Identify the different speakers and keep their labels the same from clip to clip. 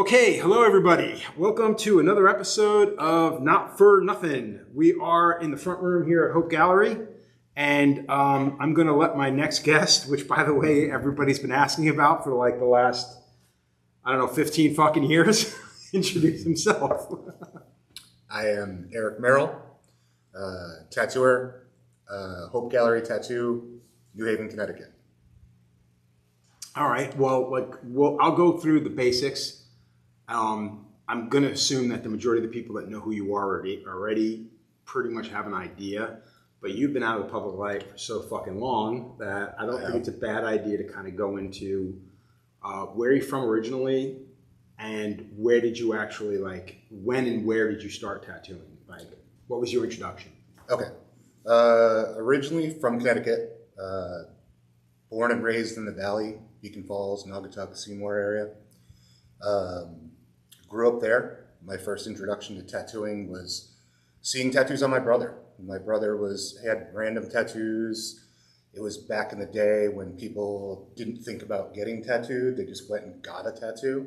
Speaker 1: Okay, hello everybody. Welcome to another episode of Not For Nothing. We are in the front room here at Hope Gallery, and I'm going to let my next guest, which by the way, everybody's been asking about for like the last, 15 fucking years, introduce himself.
Speaker 2: I am Eric Merrill, tattooer, Hope Gallery Tattoo, New Haven, Connecticut.
Speaker 1: All right, I'll go through the basics. I'm going to assume that the majority of the people that know who you are already pretty much have an idea, but you've been out of the public light for so fucking long that I don't think it's a bad idea to kind of go into where you're from originally and where did you actually, when and where did you start tattooing? What was your introduction?
Speaker 2: Okay. Originally from Connecticut, born and raised in the Valley, Beacon Falls, Naugatuck, Seymour area. Grew up there. My first introduction to tattooing was seeing tattoos on my brother. My brother had random tattoos. It was back in the day when people didn't think about getting tattooed. They just went and got a tattoo.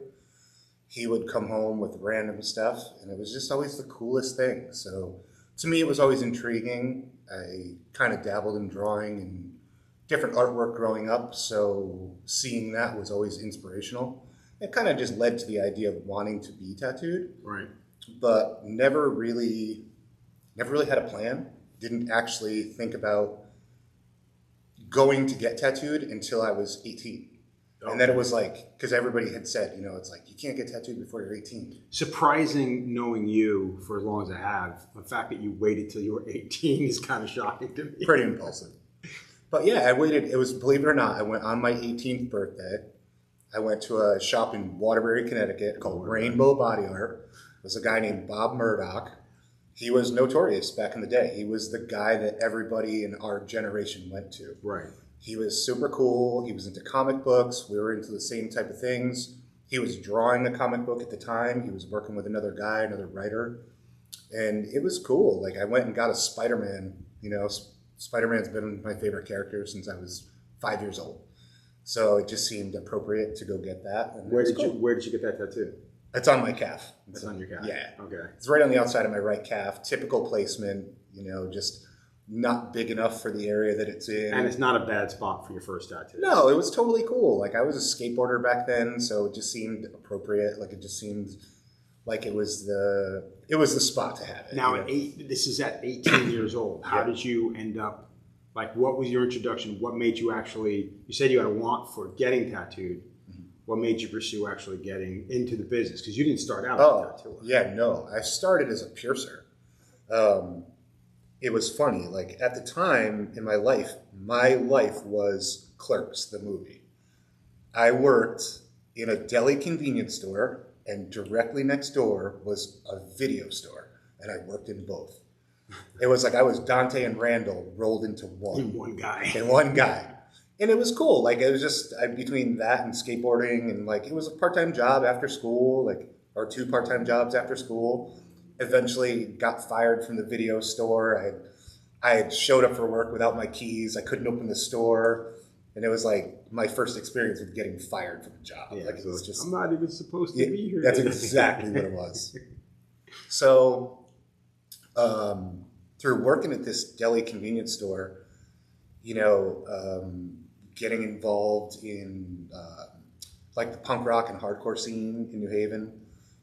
Speaker 2: He would come home with random stuff, and it was just always the coolest thing. So to me, it was always intriguing. I kind of dabbled in drawing and different artwork growing up, so seeing that was always inspirational. It kind of just led to the idea of wanting to be tattooed,
Speaker 1: right? But
Speaker 2: never really had a plan. Didn't actually think about going to get tattooed until I was 18. Okay. And then it was because everybody had said, it's you can't get tattooed before you're 18.
Speaker 1: Surprising knowing you for as long as I have. The fact that you waited till you were 18 is kind of shocking to me.
Speaker 2: Pretty impulsive. But yeah, I waited. It was, believe it or not, I went on my 18th birthday. I went to a shop in Waterbury, Connecticut called Rainbow Body Art. It was a guy named Bob Murdoch. He was notorious back in the day. He was the guy that everybody in our generation went to.
Speaker 1: Right.
Speaker 2: He was super cool. He was into comic books. We were into the same type of things. He was drawing a comic book at the time. He was working with another guy, another writer. And it was cool. I went and got a Spider-Man. Spider-Man's been my favorite character since I was 5 years old. So it just seemed appropriate to go get that. And
Speaker 1: where did you get that tattoo?
Speaker 2: It's on my calf.
Speaker 1: It's on your calf?
Speaker 2: Yeah.
Speaker 1: Okay.
Speaker 2: It's right on the outside of my right calf. Typical placement, just not big enough for the area that it's in.
Speaker 1: And it's not a bad spot for your first tattoo.
Speaker 2: No, it was totally cool. I was a skateboarder back then, so it just seemed appropriate. It just seemed like it was the spot to have it.
Speaker 1: Now, this is at 18 years old. How did you end up? What was your introduction? What made you you said you had a want for getting tattooed. Mm-hmm. What made you pursue actually getting into the business? Because you didn't start out as a tattooer.
Speaker 2: Yeah, no. I started as a piercer. It was funny. At the time in my life was Clerks, the movie. I worked in a deli convenience store, and directly next door was a video store, and I worked in both. It was I was Dante and Randall rolled into one.
Speaker 1: In one guy.
Speaker 2: And it was cool. It was just between that and skateboarding, and it was a part-time job after school, or 2 part-time jobs after school. Eventually got fired from the video store. I had showed up for work without my keys. I couldn't open the store. And it was my first experience with getting fired from a job.
Speaker 1: Yeah, it was just, I'm not even supposed to be here.
Speaker 2: That's exactly what it was. So through working at this deli convenience store, getting involved in the punk rock and hardcore scene in New Haven.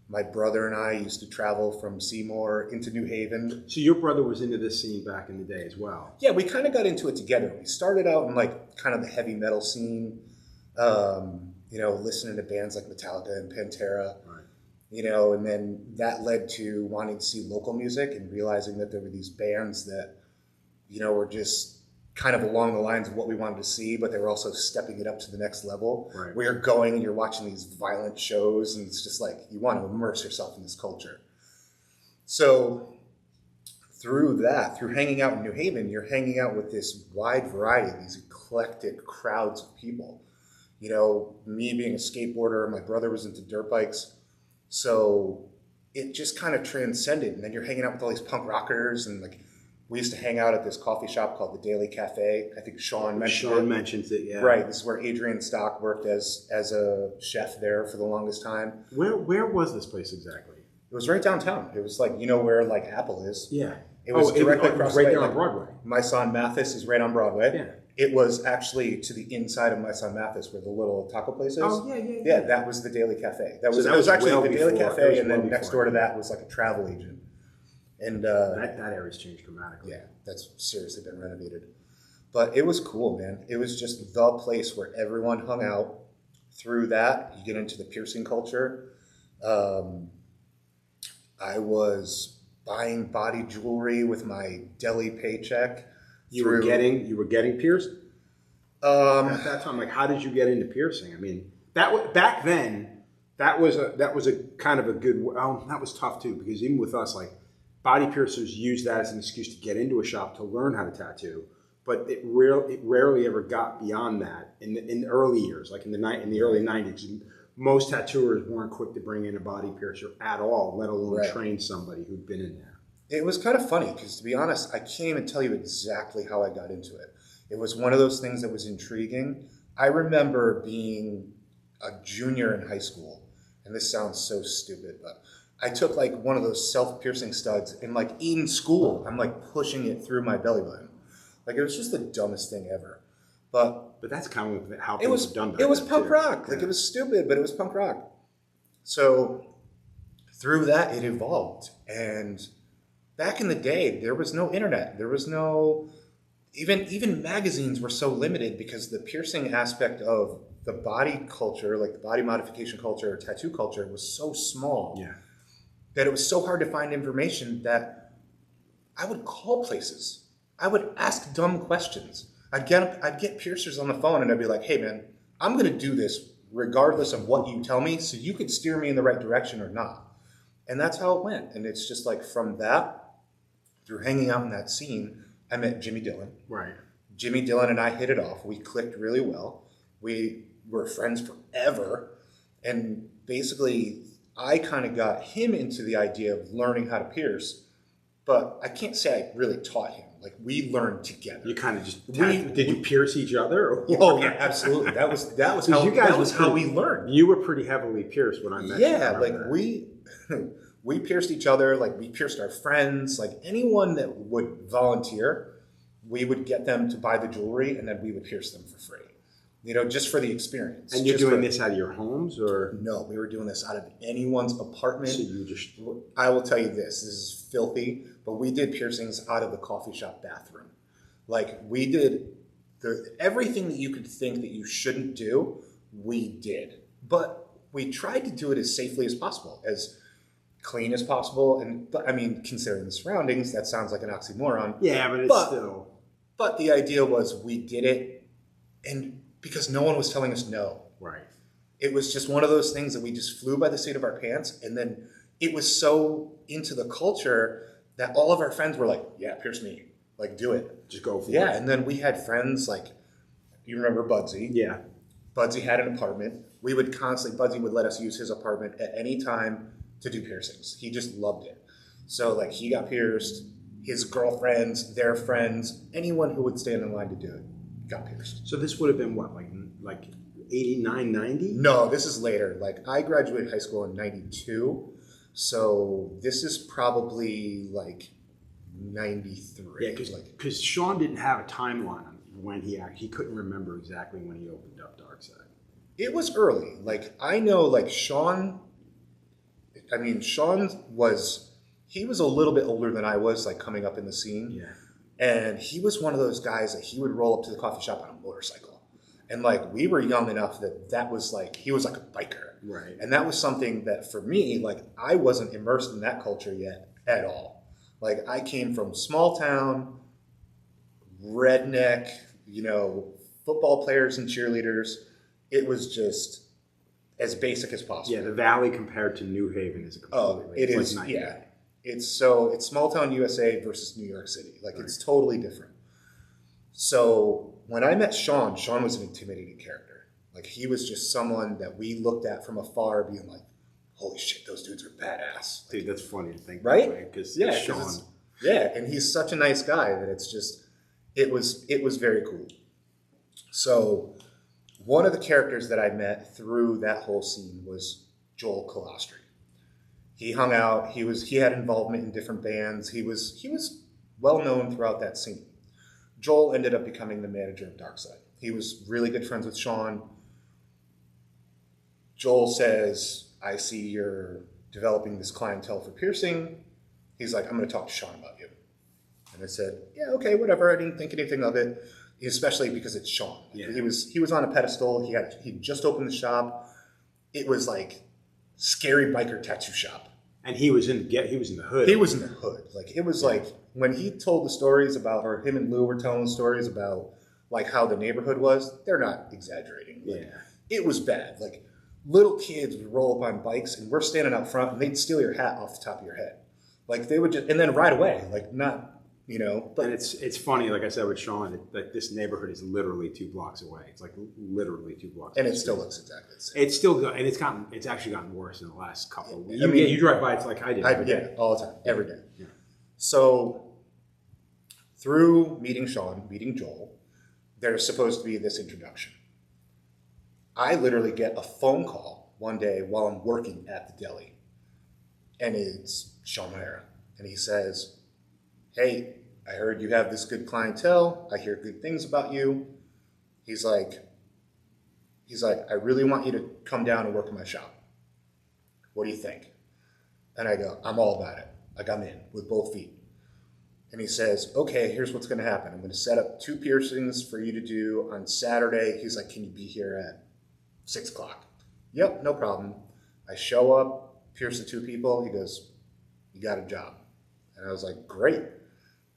Speaker 2: My brother and I used to travel from Seymour into New Haven.
Speaker 1: So your brother was into this scene back in the day as well?
Speaker 2: Yeah, we kind of got into it together. We started out in kind of the heavy metal scene, listening to bands like Metallica and Pantera.
Speaker 1: Right.
Speaker 2: And then that led to wanting to see local music and realizing that there were these bands that, were just kind of along the lines of what we wanted to see, but they were also stepping it up to the next level.
Speaker 1: Right.
Speaker 2: Where you're going and you're watching these violent shows, and it's just you want to immerse yourself in this culture. So through hanging out in New Haven, you're hanging out with this wide variety of these eclectic crowds of people. Me being a skateboarder, my brother was into dirt bikes. So it just kind of transcended. And then you're hanging out with all these punk rockers and We used to hang out at this coffee shop called the Daily Cafe. I think Sean mentioned it.
Speaker 1: Sean mentions it, yeah.
Speaker 2: Right. This is where Adrian Stock worked as a chef there for the longest time.
Speaker 1: Where was this place exactly?
Speaker 2: It was right downtown. It was like, you know where like Apple is?
Speaker 1: Yeah.
Speaker 2: It was directly across
Speaker 1: right
Speaker 2: the way.
Speaker 1: there on Broadway.
Speaker 2: My son Mathis is right on Broadway.
Speaker 1: Yeah.
Speaker 2: It was actually to the inside of My Son Mathis where the little taco place is.
Speaker 1: Oh, yeah.
Speaker 2: Yeah, that was the Daily Cafe. That
Speaker 1: So
Speaker 2: was actually
Speaker 1: well
Speaker 2: the Daily
Speaker 1: before-
Speaker 2: Cafe, and
Speaker 1: well
Speaker 2: then next
Speaker 1: before.
Speaker 2: door to that was like a travel agent. And
Speaker 1: That area's changed dramatically.
Speaker 2: yeah, that's seriously been renovated. But it was cool, man. It was just the place where everyone hung out. Through that, you get into the piercing culture. I was buying body jewelry with my deli paycheck.
Speaker 1: You were getting pierced?
Speaker 2: Um,
Speaker 1: At that time, like, how did you get into piercing? I mean, back then, that was a kind of a good. Well, that was tough too, because even with us, like, body piercers use that as an excuse to get into a shop to learn how to tattoo. But it rarely ever got beyond that in the early years, like in the early 90s. Most tattooers weren't quick to bring in a body piercer at all, let alone train somebody who'd been in there.
Speaker 2: It was kind of funny because, to be honest, I can't even tell you exactly how I got into it. It was one of those things that was intriguing. I remember being a junior in high school, and this sounds so stupid, but I took like one of those self-piercing studs, and like in school, I'm like pushing it through my belly button. Like, it was just the dumbest thing ever. But
Speaker 1: that's kind of how things were done back
Speaker 2: it was
Speaker 1: then,
Speaker 2: punk
Speaker 1: too.
Speaker 2: rock. Like,
Speaker 1: Yeah.
Speaker 2: it was stupid, but it was punk rock. So through that, it evolved. And back in the day, there was no internet. There was no... Even magazines were so limited because the piercing aspect of the body culture, like the body modification culture or tattoo culture, was so small that it was so hard to find information that I would call places. I would ask dumb questions. I'd get piercers on the phone and I'd be like, hey man, I'm going to do this regardless of what you tell me, so you could steer me in the right direction or not. And that's how it went. And it's just like from that, through hanging out in that scene, I met Jimmy Dillon.
Speaker 1: Right.
Speaker 2: Jimmy Dillon and I hit it off. We clicked really well. We were friends forever. And basically, I kind of got him into the idea of learning how to pierce, but I can't say I really taught him. Like, we learned together.
Speaker 1: You kind of just did you pierce each other? Or?
Speaker 2: Oh yeah, absolutely. That was how we learned.
Speaker 1: You were pretty heavily pierced when I met you.
Speaker 2: Yeah, like we pierced each other, like we pierced our friends, like anyone that would volunteer, we would get them to buy the jewelry and then we would pierce them for free. You know, just for the experience.
Speaker 1: And you're doing this out of your homes, or?
Speaker 2: No, we were doing this out of anyone's apartment.
Speaker 1: So you just...
Speaker 2: I will tell you this is filthy, but we did piercings out of the coffee shop bathroom. Like, we did everything that you could think that you shouldn't do, we did. But we tried to do it as safely as possible, as clean as possible. But I mean, considering the surroundings, that sounds like an oxymoron.
Speaker 1: Yeah, but it's still...
Speaker 2: But the idea was we did it, and because no one was telling us no.
Speaker 1: Right.
Speaker 2: It was just one of those things that we just flew by the seat of our pants, and then it was so into the culture that all of our friends were like, yeah, pierce me. Like, do it.
Speaker 1: Just go for it.
Speaker 2: Yeah, and then we had friends like, you remember Budsy?
Speaker 1: Yeah.
Speaker 2: Budsy had an apartment. We would Budsy would let us use his apartment at any time to do piercings. He just loved it. So, like, he got pierced. His girlfriends, their friends, anyone who would stand in line to do it got pierced.
Speaker 1: So this would have been what, like 89, 90?
Speaker 2: No, this is later. Like, I graduated high school in 92. So this is probably like 93.
Speaker 1: Yeah, because Sean didn't have a timeline on when he couldn't remember exactly when he opened up Darkside.
Speaker 2: It was early. Like, I know, like, Sean he was a little bit older than I was, like, coming up in the scene.
Speaker 1: Yeah.
Speaker 2: And he was one of those guys that he would roll up to the coffee shop on a motorcycle. And, like, we were young enough that was, like, he was like a biker.
Speaker 1: Right.
Speaker 2: And that was something that, for me, like, I wasn't immersed in that culture yet at all. Like, I came from small town, redneck, you know, football players and cheerleaders. It was just as basic as possible.
Speaker 1: Yeah, the Valley compared to New Haven is a completely...
Speaker 2: it is,
Speaker 1: like
Speaker 2: yeah. It's small town USA versus New York City. Like, right. It's totally different. So when I met Sean was an intimidating character. Like, he was just someone that we looked at from afar being like, holy shit, those dudes are badass.
Speaker 1: Dude, that's funny to think
Speaker 2: right?
Speaker 1: that way. Because
Speaker 2: yeah,
Speaker 1: Sean...
Speaker 2: Yeah, and he's such a nice guy that it's just, it was very cool. So one of the characters that I met through that whole scene was Joel Colostri. He hung out. He had involvement in different bands. He was well known throughout that scene. Joel ended up becoming the manager of Darkside. He was really good friends with Sean. Joel says, "I see you're developing this clientele for piercing." He's like, "I'm going to talk to Sean about you." And I said, "Yeah, okay, whatever." I didn't think anything of it, especially because it's Sean.
Speaker 1: Yeah.
Speaker 2: He was on a pedestal. He just opened the shop. It was like scary biker tattoo shop.
Speaker 1: And he was in the hood.
Speaker 2: He was in the hood. Like it was like when he told the stories about, or him and Lou were telling the stories about like how the neighborhood was. They're not exaggerating. Like,
Speaker 1: yeah.
Speaker 2: It was bad. Like little kids would roll up on bikes, and we're standing out front, and they'd steal your hat off the top of your head. Like they would just, and then ride away. Like not. But
Speaker 1: and it's funny, like I said with Sean, that this neighborhood is literally 2 blocks away. It's like literally 2 blocks.
Speaker 2: And
Speaker 1: away.
Speaker 2: it still looks exactly the same.
Speaker 1: It's still good, and it's actually gotten worse in the last couple of weeks.
Speaker 2: mean,
Speaker 1: you drive by, it's like I did.
Speaker 2: Yeah, all the time, every day.
Speaker 1: Yeah.
Speaker 2: So through meeting Sean, meeting Joel, there's supposed to be this introduction. I literally get a phone call one day while I'm working at the deli, and it's Sean O'Hara, and he says, "Hey, I heard you have this good clientele. I hear good things about you." He's like, "I really want you to come down and work in my shop. What do you think?" And I go, "I'm all about it." Like I'm in with both feet. And he says, "Okay, here's what's going to happen. I'm going to set up 2 piercings for you to do on Saturday." He's like, "Can you be here at 6 o'clock?" "Yep, no problem." I show up, pierce the 2 people. He goes, "You got a job." And I was like, "Great."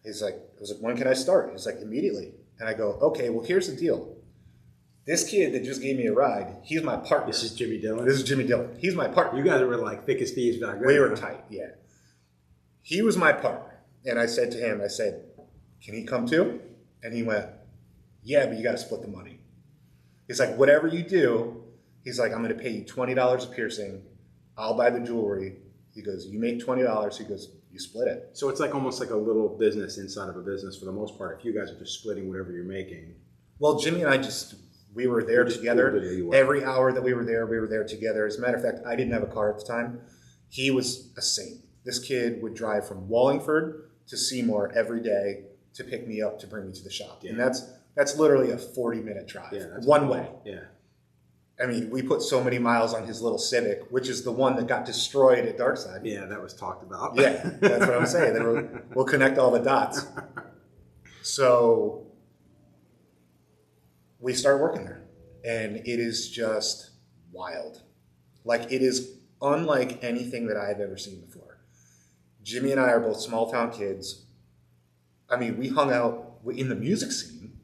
Speaker 2: I was like, "When can I start?" He's like, "Immediately." And I go, "Okay, well, here's the deal. This kid that just gave me a ride, he's my partner."
Speaker 1: This is Jimmy Dillon.
Speaker 2: This is Jimmy Dillon. He's my partner.
Speaker 1: You guys were like thick as thieves back then.
Speaker 2: We were tight, yeah. He was my partner. And I said to him, I said, "Can he come too?" And he went, "Yeah, but you got to split the money." He's like, "Whatever you do," he's like, "I'm going to pay you $20 a piercing. I'll buy the jewelry." He goes, "You make $20. He goes, "You split it."
Speaker 1: So it's like almost like a little business inside of a business for the most part. If you guys are just splitting whatever you're making.
Speaker 2: Well, Jimmy and I we were there together. Every hour that we were there together. As a matter of fact, I didn't have a car at the time. He was a saint. This kid would drive from Wallingford to Seymour every day to pick me up to bring me to the shop. Yeah. And that's literally a 40-minute drive, one way.
Speaker 1: Yeah.
Speaker 2: I mean, we put so many miles on his little Civic, which is the one that got destroyed at Darkside.
Speaker 1: Yeah, that was talked about.
Speaker 2: Yeah, that's what I'm saying. We'll connect all the dots. So we start working there, and it is just wild. Like, it is unlike anything that I've ever seen before. Jimmy and I are both small town kids. I mean, we hung out in the music scene,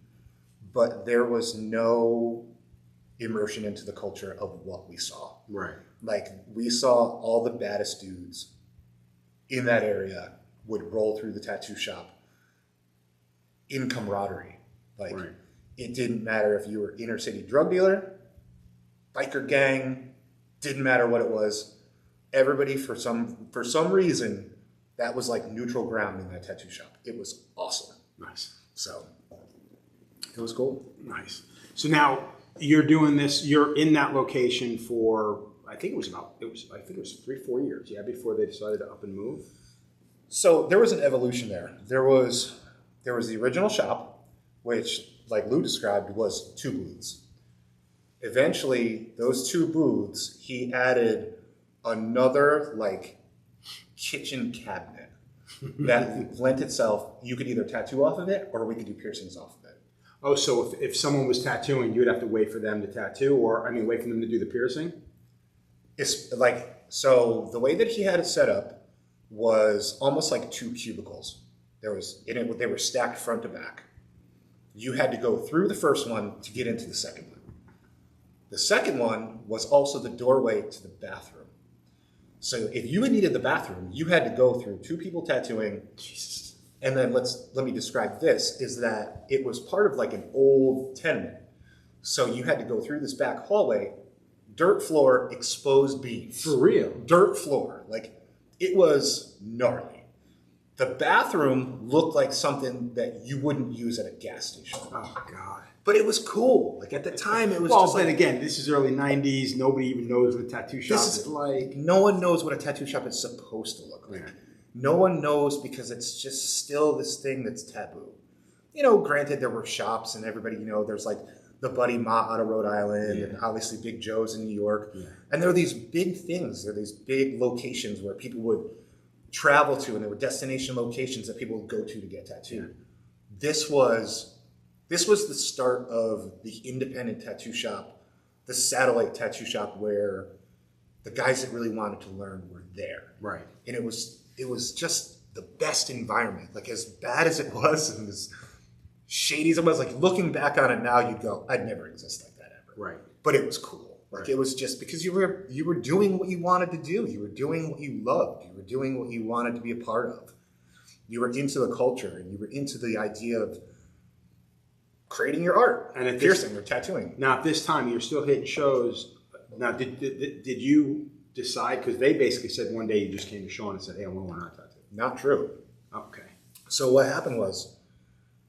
Speaker 2: but there was no immersion into the culture of what we saw.
Speaker 1: Right.
Speaker 2: Like, we saw all the baddest dudes in that area would roll through the tattoo shop in camaraderie. Like, right. It didn't matter if you were inner city drug dealer, biker gang, didn't matter what it was. Everybody, for some reason, that was like neutral ground in that tattoo shop. It was awesome.
Speaker 1: Nice.
Speaker 2: So it was cool.
Speaker 1: Nice. So now you're doing this. You're in that location for I think it was 3-4 years. Yeah, before they decided to up and move.
Speaker 2: So there was an evolution there. There was the original shop, which, like Lou described, was 2 booths. Eventually, those 2 booths, he added another like kitchen cabinet that lent itself. You could either tattoo off of it, or we could do piercings off of it.
Speaker 1: Oh, so if someone was tattooing, you would have to wait for them to tattoo, wait for them to do the piercing?
Speaker 2: It's like, so the way that he had it set up was almost like 2 cubicles. They were stacked front to back. You had to go through the first one to get into the second one. The second one was also the doorway to the bathroom. So if you had needed the bathroom, you had to go through 2 people tattooing. Jesus. And then let me describe this, is that it was part of like an old tenement. So you had to go through this back hallway, dirt floor, exposed beams.
Speaker 1: For real?
Speaker 2: Dirt floor. Like, it was gnarly. The bathroom looked like something that you wouldn't use at a gas station.
Speaker 1: Oh God.
Speaker 2: But it was cool. Like at the time, it was
Speaker 1: Well,
Speaker 2: just
Speaker 1: then
Speaker 2: like,
Speaker 1: again, this is early '90s. Nobody even knows what a tattoo shop
Speaker 2: this
Speaker 1: is like.
Speaker 2: no one knows what a tattoo shop is supposed to look like.
Speaker 1: Yeah.
Speaker 2: No one knows because it's just still this thing that's taboo. You know, granted, there were shops and everybody, you know, there's like the Buddy Ma out of Rhode Island and obviously Big Joe's in New York. Yeah. And there are these big things. There are these big locations where people would travel to, and there were destination locations that people would go to get tattooed. Yeah. This was the start of the independent tattoo shop, the satellite tattoo shop where the guys that really wanted to learn were there.
Speaker 1: Right.
Speaker 2: And it was just the best environment. Like as bad as it was and as shady as it was, like looking back on it now, you'd go, I'd never exist like that ever.
Speaker 1: Right.
Speaker 2: But it was cool. Like it was just because you were doing what you wanted to do. You were doing what you loved. You were doing what you wanted to be a part of. You were into the culture and you were into the idea of creating your art and piercing or tattooing.
Speaker 1: Now at this time you're still hitting shows. Now did you decide, because they basically said one day you just came to Sean and said, hey, I want to learn how to tattoo?
Speaker 2: Not true.
Speaker 1: Okay.
Speaker 2: So what happened was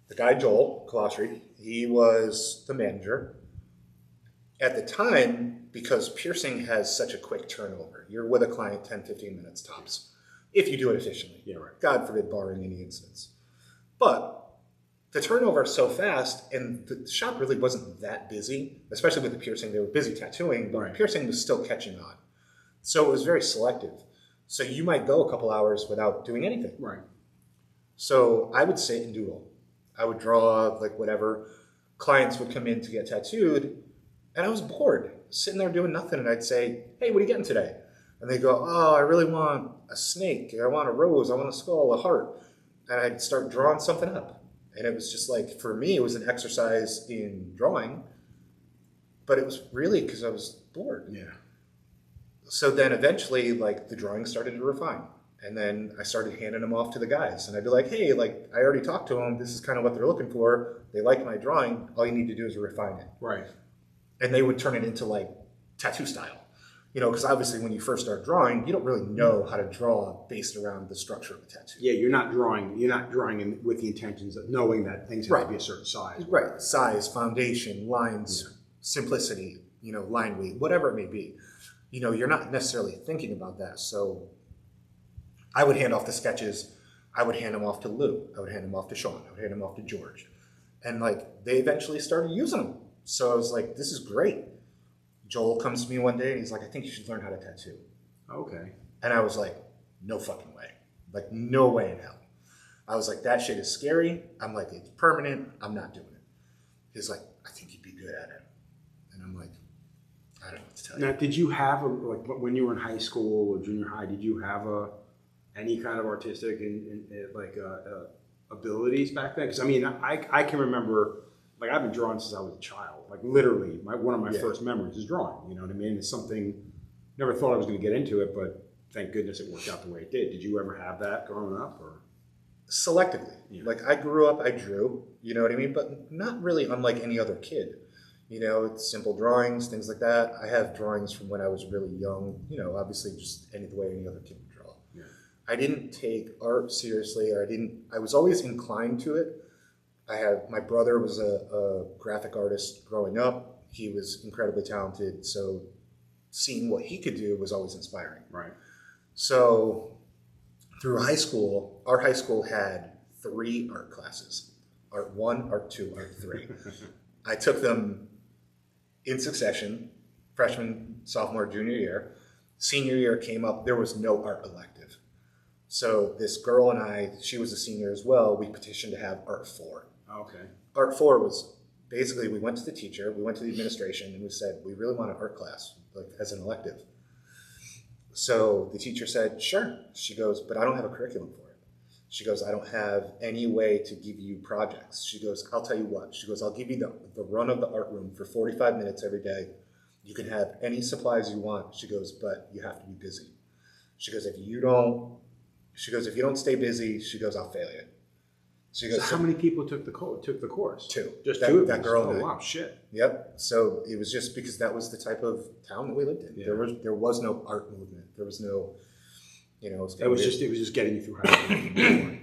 Speaker 2: the guy Joel Colostri, he was the manager. At the time, because piercing has such a quick turnover, you're with a client 10, 15 minutes tops, if you do it efficiently.
Speaker 1: Yeah, right.
Speaker 2: God forbid, barring any incidents. But the turnover is so fast, and the shop really wasn't that busy, especially with the piercing. They were busy tattooing, but piercing was still catching on. So it was very selective. So you might go a couple hours without doing anything.
Speaker 1: Right.
Speaker 2: So I would sit and doodle. I would draw like whatever. Clients would come in to get tattooed, and I was bored, sitting there doing nothing. And I'd say, hey, what are you getting today? And they'd go, oh, I really want a snake. I want a rose. I want a skull, a heart. And I'd start drawing something up. And it was just like, for me, it was an exercise in drawing. But it was really because I was bored.
Speaker 1: Yeah.
Speaker 2: So then eventually, like, the drawing started to refine. And then I started handing them off to the guys. And I'd be like, hey, like, I already talked to them. This is kind of what they're looking for. They like my drawing. All you need to do is refine it.
Speaker 1: Right.
Speaker 2: And they would turn it into like tattoo style, you know, because obviously when you first start drawing, you don't really know how to draw based around the structure of a tattoo.
Speaker 1: Yeah, you're not drawing with the intentions of knowing that things have to be a certain size.
Speaker 2: Right. Size, foundation, lines, simplicity, you know, line weight, whatever it may be. You know, you're not necessarily thinking about that. So I would hand off the sketches. I would hand them off to Lou. I would hand them off to Sean. I would hand them off to George. And like they eventually started using them. So I was like, this is great. Joel comes to me one day and he's like, I think you should learn how to tattoo.
Speaker 1: Okay.
Speaker 2: And I was like, no fucking way. Like, no way in hell. I was like, that shit is scary. I'm like, it's permanent. I'm not doing it. He's like, I think you'd be good at it. And I'm like, I don't know what to tell you.
Speaker 1: Now, did you have, like, when you were in high school or junior high, did you have any kind of artistic abilities back then? Because, I mean, I can remember... Like, I've been drawing since I was a child. Like, literally, one of my first memories is drawing. You know what I mean? It's something, never thought I was going to get into it, but thank goodness it worked out the way it did. Did you ever have that growing up? Or
Speaker 2: selectively.
Speaker 1: Yeah.
Speaker 2: Like, I grew up, I drew, you know what I mean? But not really unlike any other kid. You know, it's simple drawings, things like that. I have drawings from when I was really young, you know, obviously just the way any other kid would draw.
Speaker 1: Yeah.
Speaker 2: I didn't take art seriously, or I was always inclined to it. My brother was a graphic artist growing up. He was incredibly talented, so seeing what he could do was always inspiring.
Speaker 1: Right.
Speaker 2: So through high school, our high school had 3 art classes. Art 1, Art 2, Art 3. I took them in succession, freshman, sophomore, junior year. Senior year came up, there was no art elective. So this girl and I, she was a senior as well, we petitioned to have Art 4.
Speaker 1: Okay.
Speaker 2: Art 4 was basically, we went to the teacher, we went to the administration, and we said, we really want an art class, like as an elective. So the teacher said, sure. She goes, but I don't have a curriculum for it. She goes, I don't have any way to give you projects. She goes, I'll tell you what. She goes, I'll give you the run of the art room for 45 minutes every day. You can have any supplies you want. She goes, but you have to be busy. She goes, if you don't stay busy, she goes, I'll fail you. She goes,
Speaker 1: so how many people took the course?
Speaker 2: 2.
Speaker 1: Just 2 of
Speaker 2: that girl and I.
Speaker 1: Oh, wow, shit.
Speaker 2: Yep. So it was just because that was the type of town that we lived in.
Speaker 1: Yeah.
Speaker 2: There was no art movement. There was no, You know,
Speaker 1: it was just getting you through high school.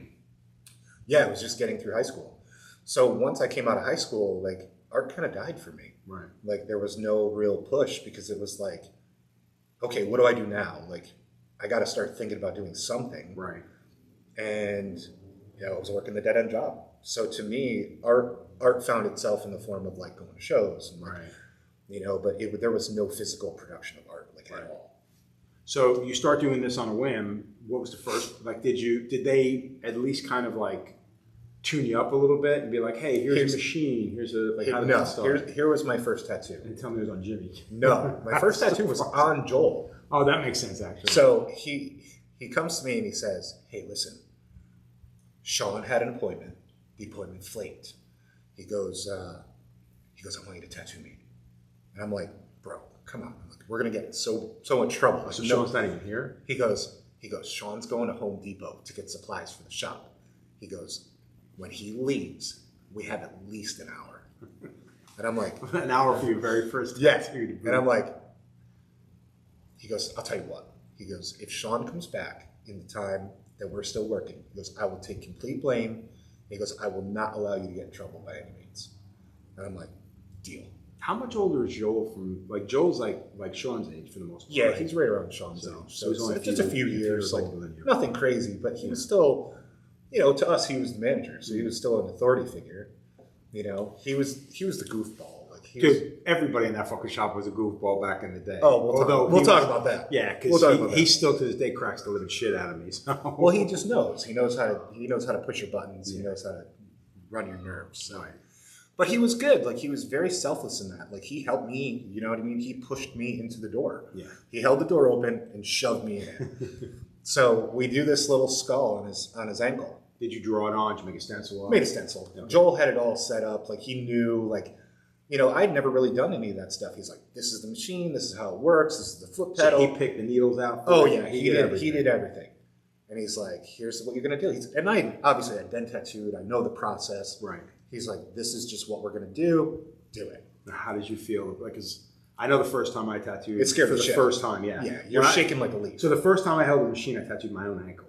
Speaker 2: Yeah, it was just getting through high school. So once I came out of high school, like art kind of died for me.
Speaker 1: Right.
Speaker 2: Like there was no real push because it was like, okay, what do I do now? Like I got to start thinking about doing something.
Speaker 1: Right.
Speaker 2: And I was working the dead end job. So to me, art found itself in the form of like going to shows and like, but there was no physical production of art like at all.
Speaker 1: So you start doing this on a whim. What was the first, like, did they at least kind of like tune you up a little bit and be like, hey, here's a machine, here's a, like, how did that start?
Speaker 2: Here was my first tattoo.
Speaker 1: And tell me it was on Jimmy.
Speaker 2: No, my first tattoo was on Joel.
Speaker 1: Oh, that makes sense, actually.
Speaker 2: So he comes to me and he says, hey, listen, Sean had an appointment. The appointment flaked. He goes, I want you to tattoo me. And I'm like, bro, come on. I'm like, we're going to get in so much trouble. Like,
Speaker 1: so Sean's not even here?
Speaker 2: He goes, Sean's going to Home Depot to get supplies for the shop. He goes, when he leaves, we have at least an hour. And I'm like,
Speaker 1: an hour for your very first
Speaker 2: tattoo. And I'm like, he goes, I'll tell you what. He goes, if Sean comes back in the time that we're still working, he goes, I will take complete blame. He goes, I will not allow you to get in trouble by any means. And I'm like, deal.
Speaker 1: How much older is Joel from, like, Joel's like Sean's age for the most part?
Speaker 2: Yeah, right? He's right around Sean's age.
Speaker 1: So he's only
Speaker 2: just a few years, like, nothing crazy, but he was still, to us, he was the manager, so he was still an authority figure. He was the goofball.
Speaker 1: Dude, everybody in that fucking shop was a goofball back in the day.
Speaker 2: Oh, we'll talk about that.
Speaker 1: Yeah, because he still to this day cracks the living shit out of me. So.
Speaker 2: Well, he just knows. He knows how to push your buttons. He knows how to run your nerves. So. Right. But he was good. Like he was very selfless in that. Like he helped me. You know what I mean? He pushed me into the door. Yeah. He held the door open and shoved me in. So we do this little skull on his ankle.
Speaker 1: Did you draw it on? Did you make a stencil on?
Speaker 2: Made a stencil. Okay. Joel had it all set up. Like he knew. Like. I'd never really done any of that stuff. He's like, this is the machine, this is how it works, this is the foot pedal.
Speaker 1: So he picked the needles out?
Speaker 2: Oh, yeah, he did everything. And he's like, here's what you're going to do. And I obviously had been tattooed. I know the process.
Speaker 1: Right.
Speaker 2: He's like, this is just what we're going to do. Do it.
Speaker 1: Now, how did you feel? Like, cause I know the first time I tattooed.
Speaker 2: It's scary
Speaker 1: for the
Speaker 2: shit.
Speaker 1: First time, yeah.
Speaker 2: Yeah, you're shaking like a leaf.
Speaker 1: So the first time I held a machine, I tattooed my own ankle,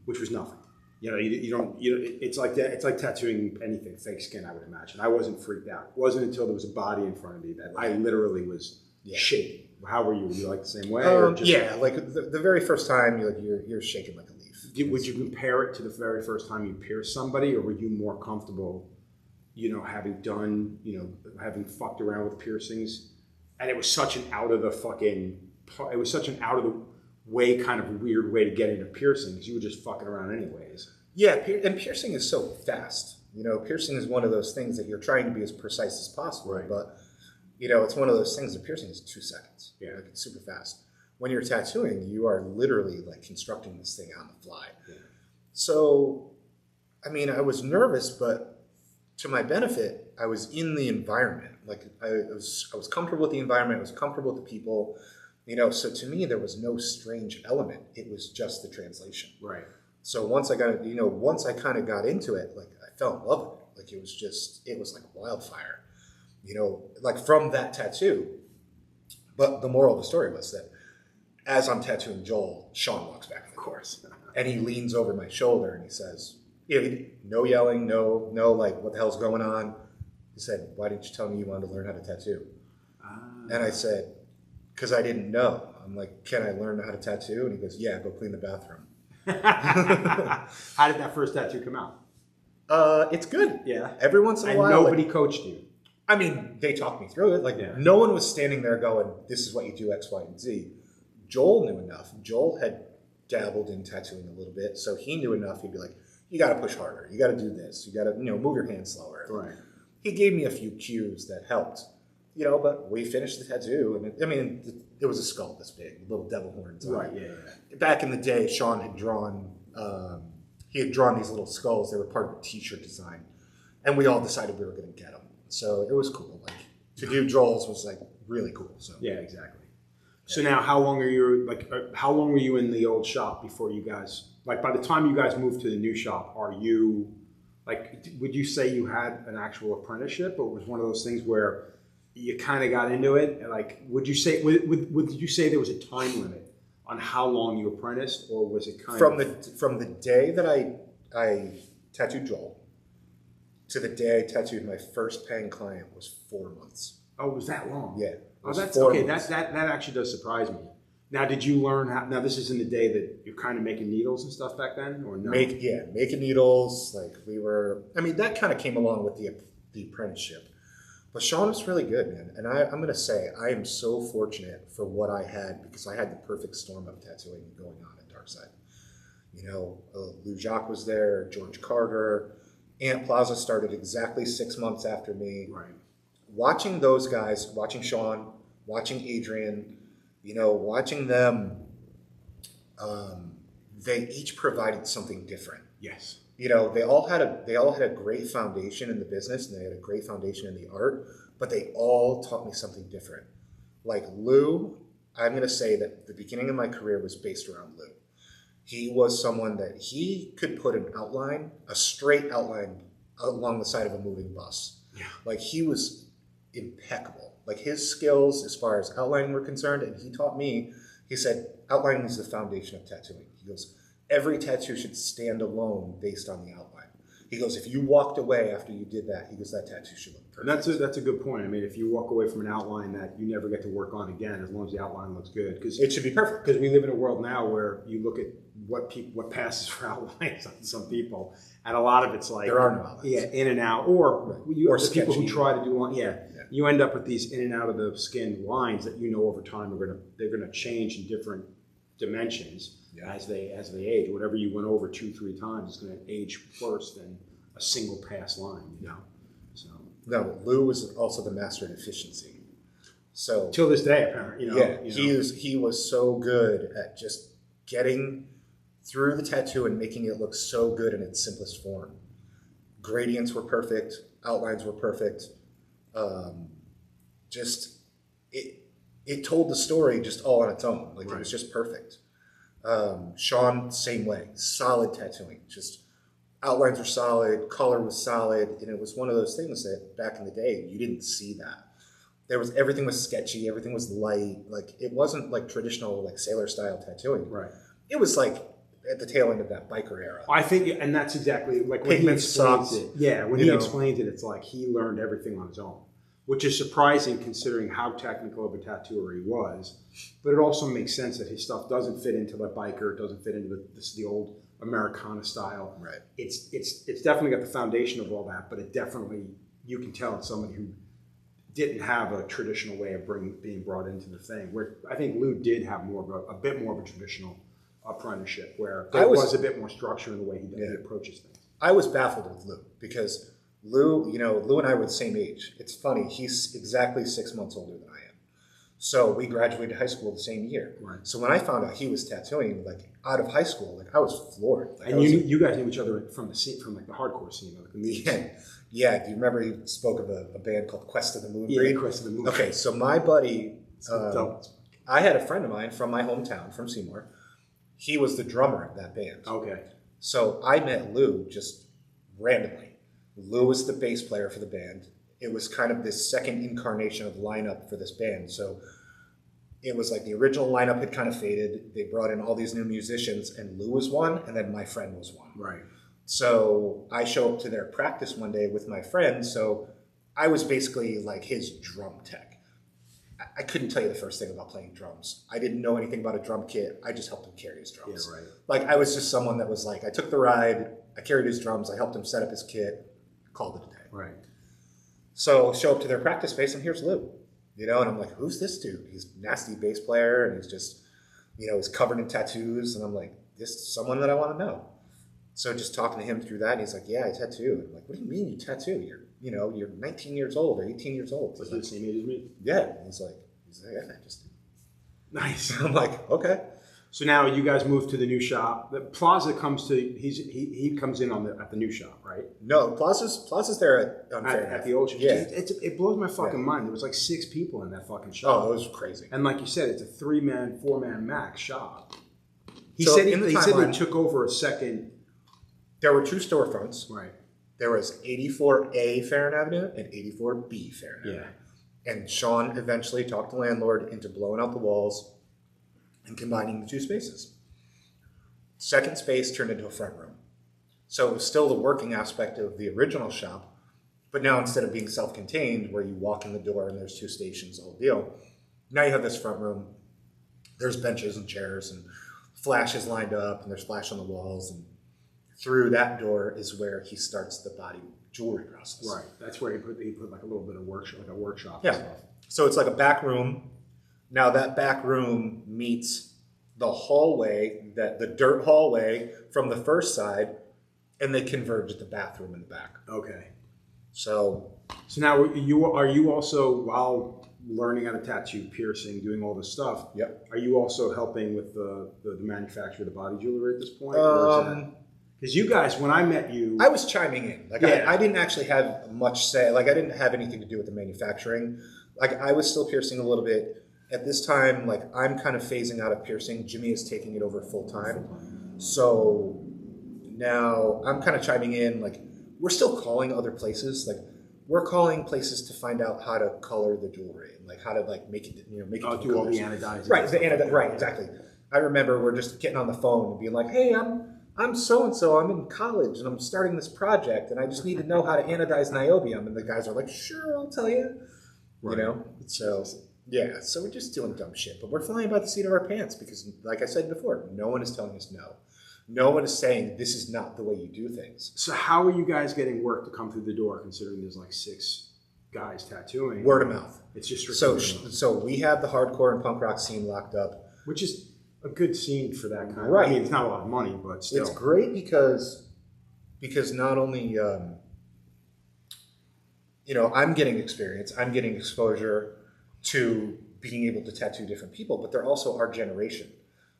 Speaker 1: which was nothing. It's like that. It's like tattooing anything, fake skin, I would imagine. I wasn't freaked out. It wasn't until there was a body in front of me that I literally was shaking. How were you? Were you like the same way?
Speaker 2: Like the very first time, you're shaking like a leaf.
Speaker 1: Would you compare it to the very first time you pierced somebody, or were you more comfortable, having done, having fucked around with piercings, and it was such an out of the way kind of weird way to get into piercing because you were just fucking around anyways.
Speaker 2: Yeah, and piercing is so fast. Piercing is one of those things that you're trying to be as precise as possible. Right. But, it's one of those things that piercing is 2 seconds. Yeah. Like it's super fast. When you're tattooing, you are literally like constructing this thing on the fly. Yeah. So, I was nervous, but to my benefit, I was in the environment. Like I was comfortable with the environment. I was comfortable with the people. So to me, there was no strange element. It was just the translation. Right. So once I got it, once I kind of got into it, like I fell in love with it. Like it was like wildfire, like from that tattoo. But the moral of the story was that as I'm tattooing Joel, Sean walks back in the course and he leans over my shoulder and he says, no yelling, no, like what the hell's going on? He said, why didn't you tell me you wanted to learn how to tattoo? And I said, because I didn't know. I'm like, can I learn how to tattoo? And he goes, yeah, go clean the bathroom.
Speaker 1: How did that first tattoo come out?
Speaker 2: It's good.
Speaker 1: Yeah.
Speaker 2: Every once in a while.
Speaker 1: Nobody coached you.
Speaker 2: They talked me through it. Like no one was standing there going, this is what you do X, Y, and Z. Joel knew enough. Joel had dabbled in tattooing a little bit. So he knew enough. He'd be like, you got to push harder. You got to do this. You got to, move your hand slower.
Speaker 1: Right.
Speaker 2: He gave me a few cues that helped. But we finished the tattoo, and it was a skull this big, little devil horns.
Speaker 1: Right, yeah.
Speaker 2: Back in the day, Sean had drawn, these little skulls. They were part of a T-shirt design, and we all decided we were going to get them. So it was cool. Like to do Joel's was like really cool. So
Speaker 1: yeah, exactly. So now, how long were you in the old shop before you guys? Like by the time you guys moved to the new shop, are you like? Would you say you had an actual apprenticeship, or was one of those things where you kind of got into it? Like, would you say there was a time limit on how long you apprenticed, or was it kind
Speaker 2: from
Speaker 1: of
Speaker 2: from the day that I tattooed Joel to the day I tattooed my first paying client was 4 months.
Speaker 1: Oh, it was that long?
Speaker 2: Yeah.
Speaker 1: Oh, that's okay. That actually does surprise me. Now, did you learn how? Now, this is in the day that you're kind of making needles and stuff back then, or no?
Speaker 2: Making needles. Like we were. I mean, that kind of came along with the apprenticeship. But Sean was really good, man. And I'm going to say I am so fortunate for what I had, because I had the perfect storm of tattooing going on at Darkside. You know, Lou Jacques was there, George Carter, Ant Plaza started exactly 6 months after me.
Speaker 1: Right.
Speaker 2: Watching those guys, watching Sean, watching Adrian, you know, watching them, they each provided something different.
Speaker 1: Yes.
Speaker 2: You know, they all had a great foundation in the business, and they had a great foundation in the art, but they all taught me something different. Like Lou, I'm going to say that the beginning of my career was based around Lou. He was someone that he could put an outline, a straight outline along the side of a moving bus.
Speaker 1: Yeah.
Speaker 2: Like he was impeccable. Like his skills as far as outlining were concerned, and he taught me, he said, outlining is the foundation of tattooing. He goes, every tattoo should stand alone based on the outline. He goes, if you walked away after you did that, he goes, that tattoo should look perfect.
Speaker 1: That's a good point. I mean, if you walk away from an outline that you never get to work on again, as long as the outline looks good, because
Speaker 2: it should be perfect.
Speaker 1: Because we live in a world now where you look at what passes for outlines on some people, and a lot of it's like
Speaker 2: there are no outlines.
Speaker 1: Yeah, in and out, or the people who try to do you end up with these in and out of the skin lines that you know over time they're gonna change in different dimensions as they age. Whatever you went over 2-3 times is gonna age worse than a single pass line, you know. So
Speaker 2: no, Lou was also the master in efficiency. So
Speaker 1: till this day, apparently,
Speaker 2: he was so good at just getting through the tattoo and making it look so good in its simplest form. Gradients were perfect, outlines were perfect. It told the story just all on its own. Like It was just perfect. Sean, same way, solid tattooing. Just outlines were solid, color was solid, and it was one of those things that back in the day you didn't see that. Everything was sketchy, everything was light. Like it wasn't like traditional like sailor style tattooing.
Speaker 1: Right.
Speaker 2: It was like at the tail end of that biker era.
Speaker 1: I think, and that's exactly like when he explains it. Yeah, when he explains it, it's like he learned everything on his own, which is surprising considering how technical of a tattooer he was. But it also makes sense that his stuff doesn't fit into the biker, it doesn't fit into the old Americana style.
Speaker 2: Right.
Speaker 1: It's definitely got the foundation of all that, but it definitely, you can tell it's somebody who didn't have a traditional way of being brought into the thing. Where I think Lou did have a bit more of a traditional apprenticeship, where there was a bit more structure in the way he approaches things.
Speaker 2: I was baffled with Lou because Lou and I were the same age. It's funny, he's exactly 6 months older than I am. So we graduated high school the same year. Right. So when I found out he was tattooing, like out of high school, like I was floored. Like,
Speaker 1: and you guys knew each other from the scene, from like the hardcore scene, like the music scene.
Speaker 2: Yeah. Do you remember he spoke of a band called Quest of the Moon?
Speaker 1: Yeah, Quest of the Moon.
Speaker 2: Okay, so my buddy, I had a friend of mine from my hometown, from Seymour. He was the drummer of that band.
Speaker 1: Okay.
Speaker 2: So I met Lou just randomly. Lou was the bass player for the band. It was kind of this second incarnation of lineup for this band. So it was like the original lineup had kind of faded. They brought in all these new musicians, and Lou was one, and then my friend was one.
Speaker 1: Right.
Speaker 2: So I show up to their practice one day with my friend. So I was basically like his drum tech. I couldn't tell you the first thing about playing drums. I didn't know anything about a drum kit. I just helped him carry his drums.
Speaker 1: Yeah, right.
Speaker 2: Like I was just someone that was like, I took the ride, I carried his drums, I helped him set up his kit, called it a day.
Speaker 1: Right.
Speaker 2: So show up to their practice space, and here's Lou. And I'm like, who's this dude? He's a nasty bass player, and he's just, he's covered in tattoos. And I'm like, this is someone that I want to know. So just talking to him through that, and he's like, yeah, I tattoo. And I'm like, what do you mean you tattoo? You're 19 years old or 18 years old.
Speaker 1: He's like, the same age as me?
Speaker 2: Yeah. And he's like, yeah, I just do.
Speaker 1: Nice.
Speaker 2: I'm like, okay.
Speaker 1: So now you guys move to the new shop. The Plaza comes to, he comes in at the new shop, right?
Speaker 2: No, Plaza's there
Speaker 1: at the old shop.
Speaker 2: Yeah.
Speaker 1: It blows my fucking mind. There was like 6 people in that fucking shop.
Speaker 2: Oh, it was crazy.
Speaker 1: And like you said, it's a 3-man, 4-man max shop. He said they took over a second.
Speaker 2: There were 2 storefronts.
Speaker 1: Right.
Speaker 2: There was 84A Farron Avenue and 84B Farron Avenue. And Sean eventually talked the landlord into blowing out the walls and combining the two spaces. Second space turned into a front room. So it was still the working aspect of the original shop, but now instead of being self-contained, where you walk in the door and there's two stations, the whole deal, now you have this front room. There's benches and chairs and flashes lined up, and there's flash on the walls. And through that door is where he starts the body jewelry process.
Speaker 1: Right. That's where he put like a little bit of workshop, like a workshop.
Speaker 2: Yeah.
Speaker 1: And stuff.
Speaker 2: So it's like a back room. Now that back room meets the hallway, the dirt hallway from the first side, and they converge at the bathroom in the back.
Speaker 1: Okay.
Speaker 2: So
Speaker 1: now are you also, while learning how to tattoo, piercing, doing all this stuff?
Speaker 2: Yep.
Speaker 1: Are you also helping with the manufacture of the body jewelry at this point? Because you guys, when I met you,
Speaker 2: I was chiming in. Like
Speaker 1: yeah.
Speaker 2: I didn't actually have much say. Like I didn't have anything to do with the manufacturing. Like I was still piercing a little bit. At this time, like I'm kind of phasing out of piercing. Jimmy is taking it over full time. So now I'm kind of chiming in. Like we're still calling other places. Like we're calling places to find out how to color the jewelry and like how to like make it, make it
Speaker 1: do all the anodizing.
Speaker 2: Right, the anodizing. Right, exactly. I remember we're just getting on the phone and being like, "Hey, I'm so and so. I'm in college and I'm starting this project and I just need to know how to anodize niobium." And the guys are like, "Sure, I'll tell you."
Speaker 1: Right.
Speaker 2: So yeah, so we're just doing dumb shit, but we're flying by the seat of our pants because, like I said before, no one is telling us no. No one is saying this is not the way you do things.
Speaker 1: So how are you guys getting work to come through the door, considering there's like 6 guys tattooing?
Speaker 2: Word of mouth.
Speaker 1: It's just
Speaker 2: So we have the hardcore and punk rock scene locked up,
Speaker 1: which is a good scene for that kind.
Speaker 2: Right.
Speaker 1: I mean, it's not a lot of money, but still,
Speaker 2: it's great because not only I'm getting experience, I'm getting exposure to being able to tattoo different people, but they're also our generation.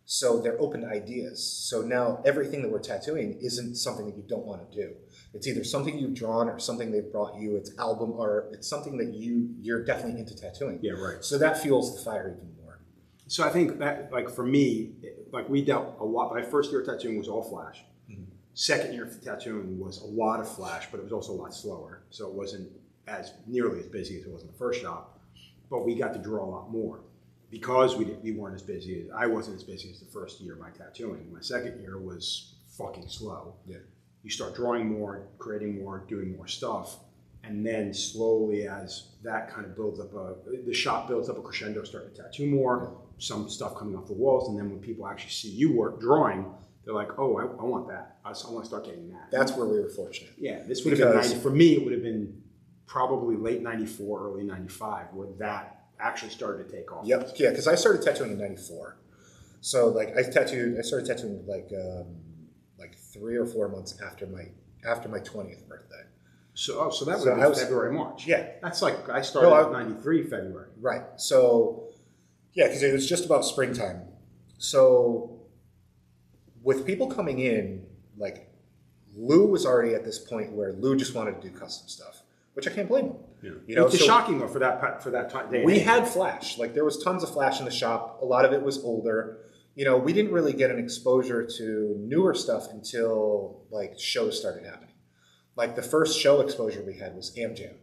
Speaker 2: So they're open to ideas. So now everything that we're tattooing isn't something that you don't want to do. It's either something you've drawn or something they've brought you. It's album art. It's something that you're definitely into tattooing.
Speaker 1: Yeah, right.
Speaker 2: So that fuels the fire even more.
Speaker 1: So I think that, like for me, like we dealt a lot. My first year of tattooing was all flash. Mm-hmm. Second year of tattooing was a lot of flash, but it was also a lot slower. So it wasn't nearly as busy as it was in the first shop. But we got to draw a lot more because we weren't as busy. I wasn't as busy as the first year of my tattooing. My second year was fucking slow.
Speaker 2: Yeah.
Speaker 1: You start drawing more, creating more, doing more stuff, and then slowly, as that kind of builds up, the shop builds up a crescendo, start to tattoo more, some stuff coming off the walls, and then when people actually see you work drawing, they're like, "Oh, I want that. I want to start getting that."
Speaker 2: That's where we were fortunate.
Speaker 1: Yeah, this would have been for me. It would have been probably late '94, early '95, where that actually started to take off.
Speaker 2: Yep. Yeah, because I started tattooing in '94. So like I started tattooing like 3 or 4 months after my 20th birthday.
Speaker 1: So that was February, March.
Speaker 2: Yeah.
Speaker 1: That's like I started in '93 February.
Speaker 2: Right. So yeah, because it was just about springtime. So with people coming in, like Lou was already at this point where Lou just wanted to do custom stuff, which I can't blame him.
Speaker 1: Yeah. It's shocking though for that time.
Speaker 2: We had flash. Like there was tons of flash in the shop. A lot of it was older. We didn't really get an exposure to newer stuff until like shows started happening. Like the first show exposure we had was AmJam.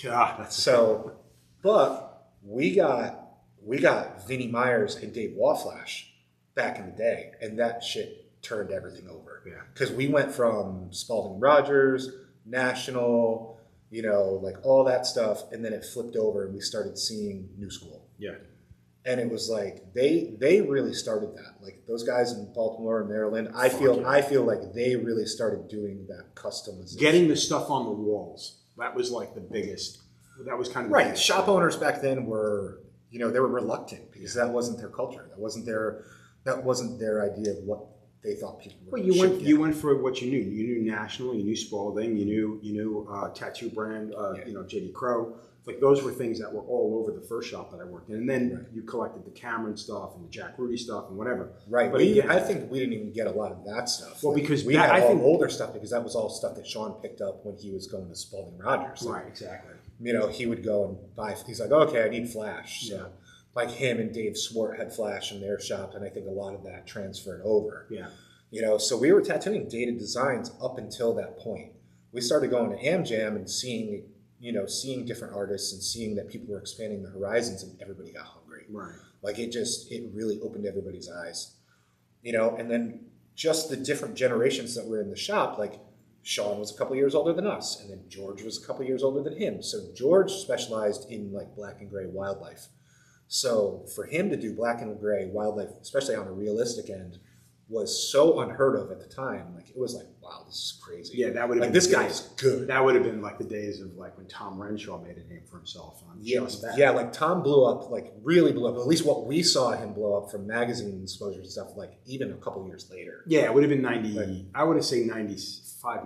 Speaker 1: Yeah, that's
Speaker 2: so. But we got Vinnie Myers and Dave Waugh flash back in the day, and that shit turned everything over.
Speaker 1: Yeah,
Speaker 2: because we went from Spalding Rogers, National. Like all that stuff, and then it flipped over and we started seeing New School.
Speaker 1: Yeah.
Speaker 2: And it was like they really started that. Like those guys in Baltimore and Maryland, I feel like they really started doing that customization.
Speaker 1: Getting the stuff on the walls. That was like the biggest. That was kind of
Speaker 2: right. Shop owners back then were, they were reluctant because that wasn't their culture. That wasn't their idea of what they thought people were.
Speaker 1: Well, you went for what you knew. You knew National, you knew Spalding, you knew tattoo brand, JD Crow. Like those were things that were all over the first shop that I worked in. And then you collected the Cameron stuff and the Jack Rudy stuff and whatever.
Speaker 2: Right. But I think we didn't even get a lot of that stuff.
Speaker 1: Well, because
Speaker 2: we had older stuff because that was all stuff that Sean picked up when he was going to Spalding Rogers.
Speaker 1: Right. Exactly.
Speaker 2: He would go and buy. He's like, okay, I need flash. So. Like him and Dave Swart had flash in their shop, and I think a lot of that transferred over.
Speaker 1: Yeah.
Speaker 2: So we were tattooing dated designs up until that point. We started going to AmJam and seeing different artists and seeing that people were expanding the horizons, and everybody got hungry.
Speaker 1: Right.
Speaker 2: Like it really opened everybody's eyes, you know. And then just the different generations that were in the shop, like Sean was a couple years older than us, and then George was a couple years older than him. So George specialized in like black and gray wildlife. So for him to do black and gray wildlife, especially on a realistic end, was so unheard of at the time. Like it was like, wow, this is crazy.
Speaker 1: Yeah, that would have
Speaker 2: like
Speaker 1: been
Speaker 2: this guy is good.
Speaker 1: That would have been like the days of like when Tom Renshaw made a name for himself on just that.
Speaker 2: Yeah, like Tom blew up, like really blew up. At least what we saw him blow up from magazine exposure and stuff, like even a couple years later.
Speaker 1: Yeah, it would have been 90, I would have say 95,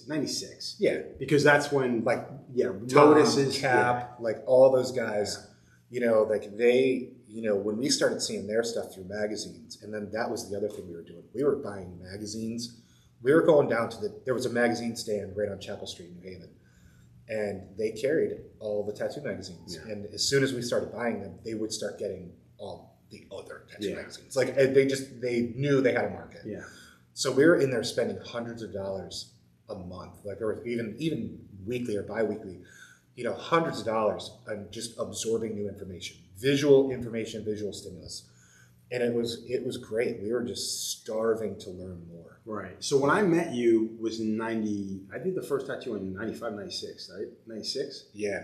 Speaker 1: 96.
Speaker 2: Yeah.
Speaker 1: Because that's when
Speaker 2: like
Speaker 1: Tom,
Speaker 2: Lotus, Cap, like all those guys, you know, like they, you know, when we started seeing their stuff through magazines, and then that was the other thing we were doing. We were buying magazines. We were going down to there was a magazine stand right on Chapel Street in New Haven, and they carried all the tattoo magazines. Yeah. And as soon as we started buying them, they would start getting all the other tattoo magazines. Like they knew they had a market.
Speaker 1: Yeah.
Speaker 2: So we were in there spending hundreds of dollars a month, like, or even weekly or bi-weekly, you know, hundreds of dollars on just absorbing new information, visual stimulus. And it was great. We were just starving to learn more.
Speaker 1: Right. So when I met you was in 90, I did the first tattoo in 95, 96, right? 96?
Speaker 2: Yeah.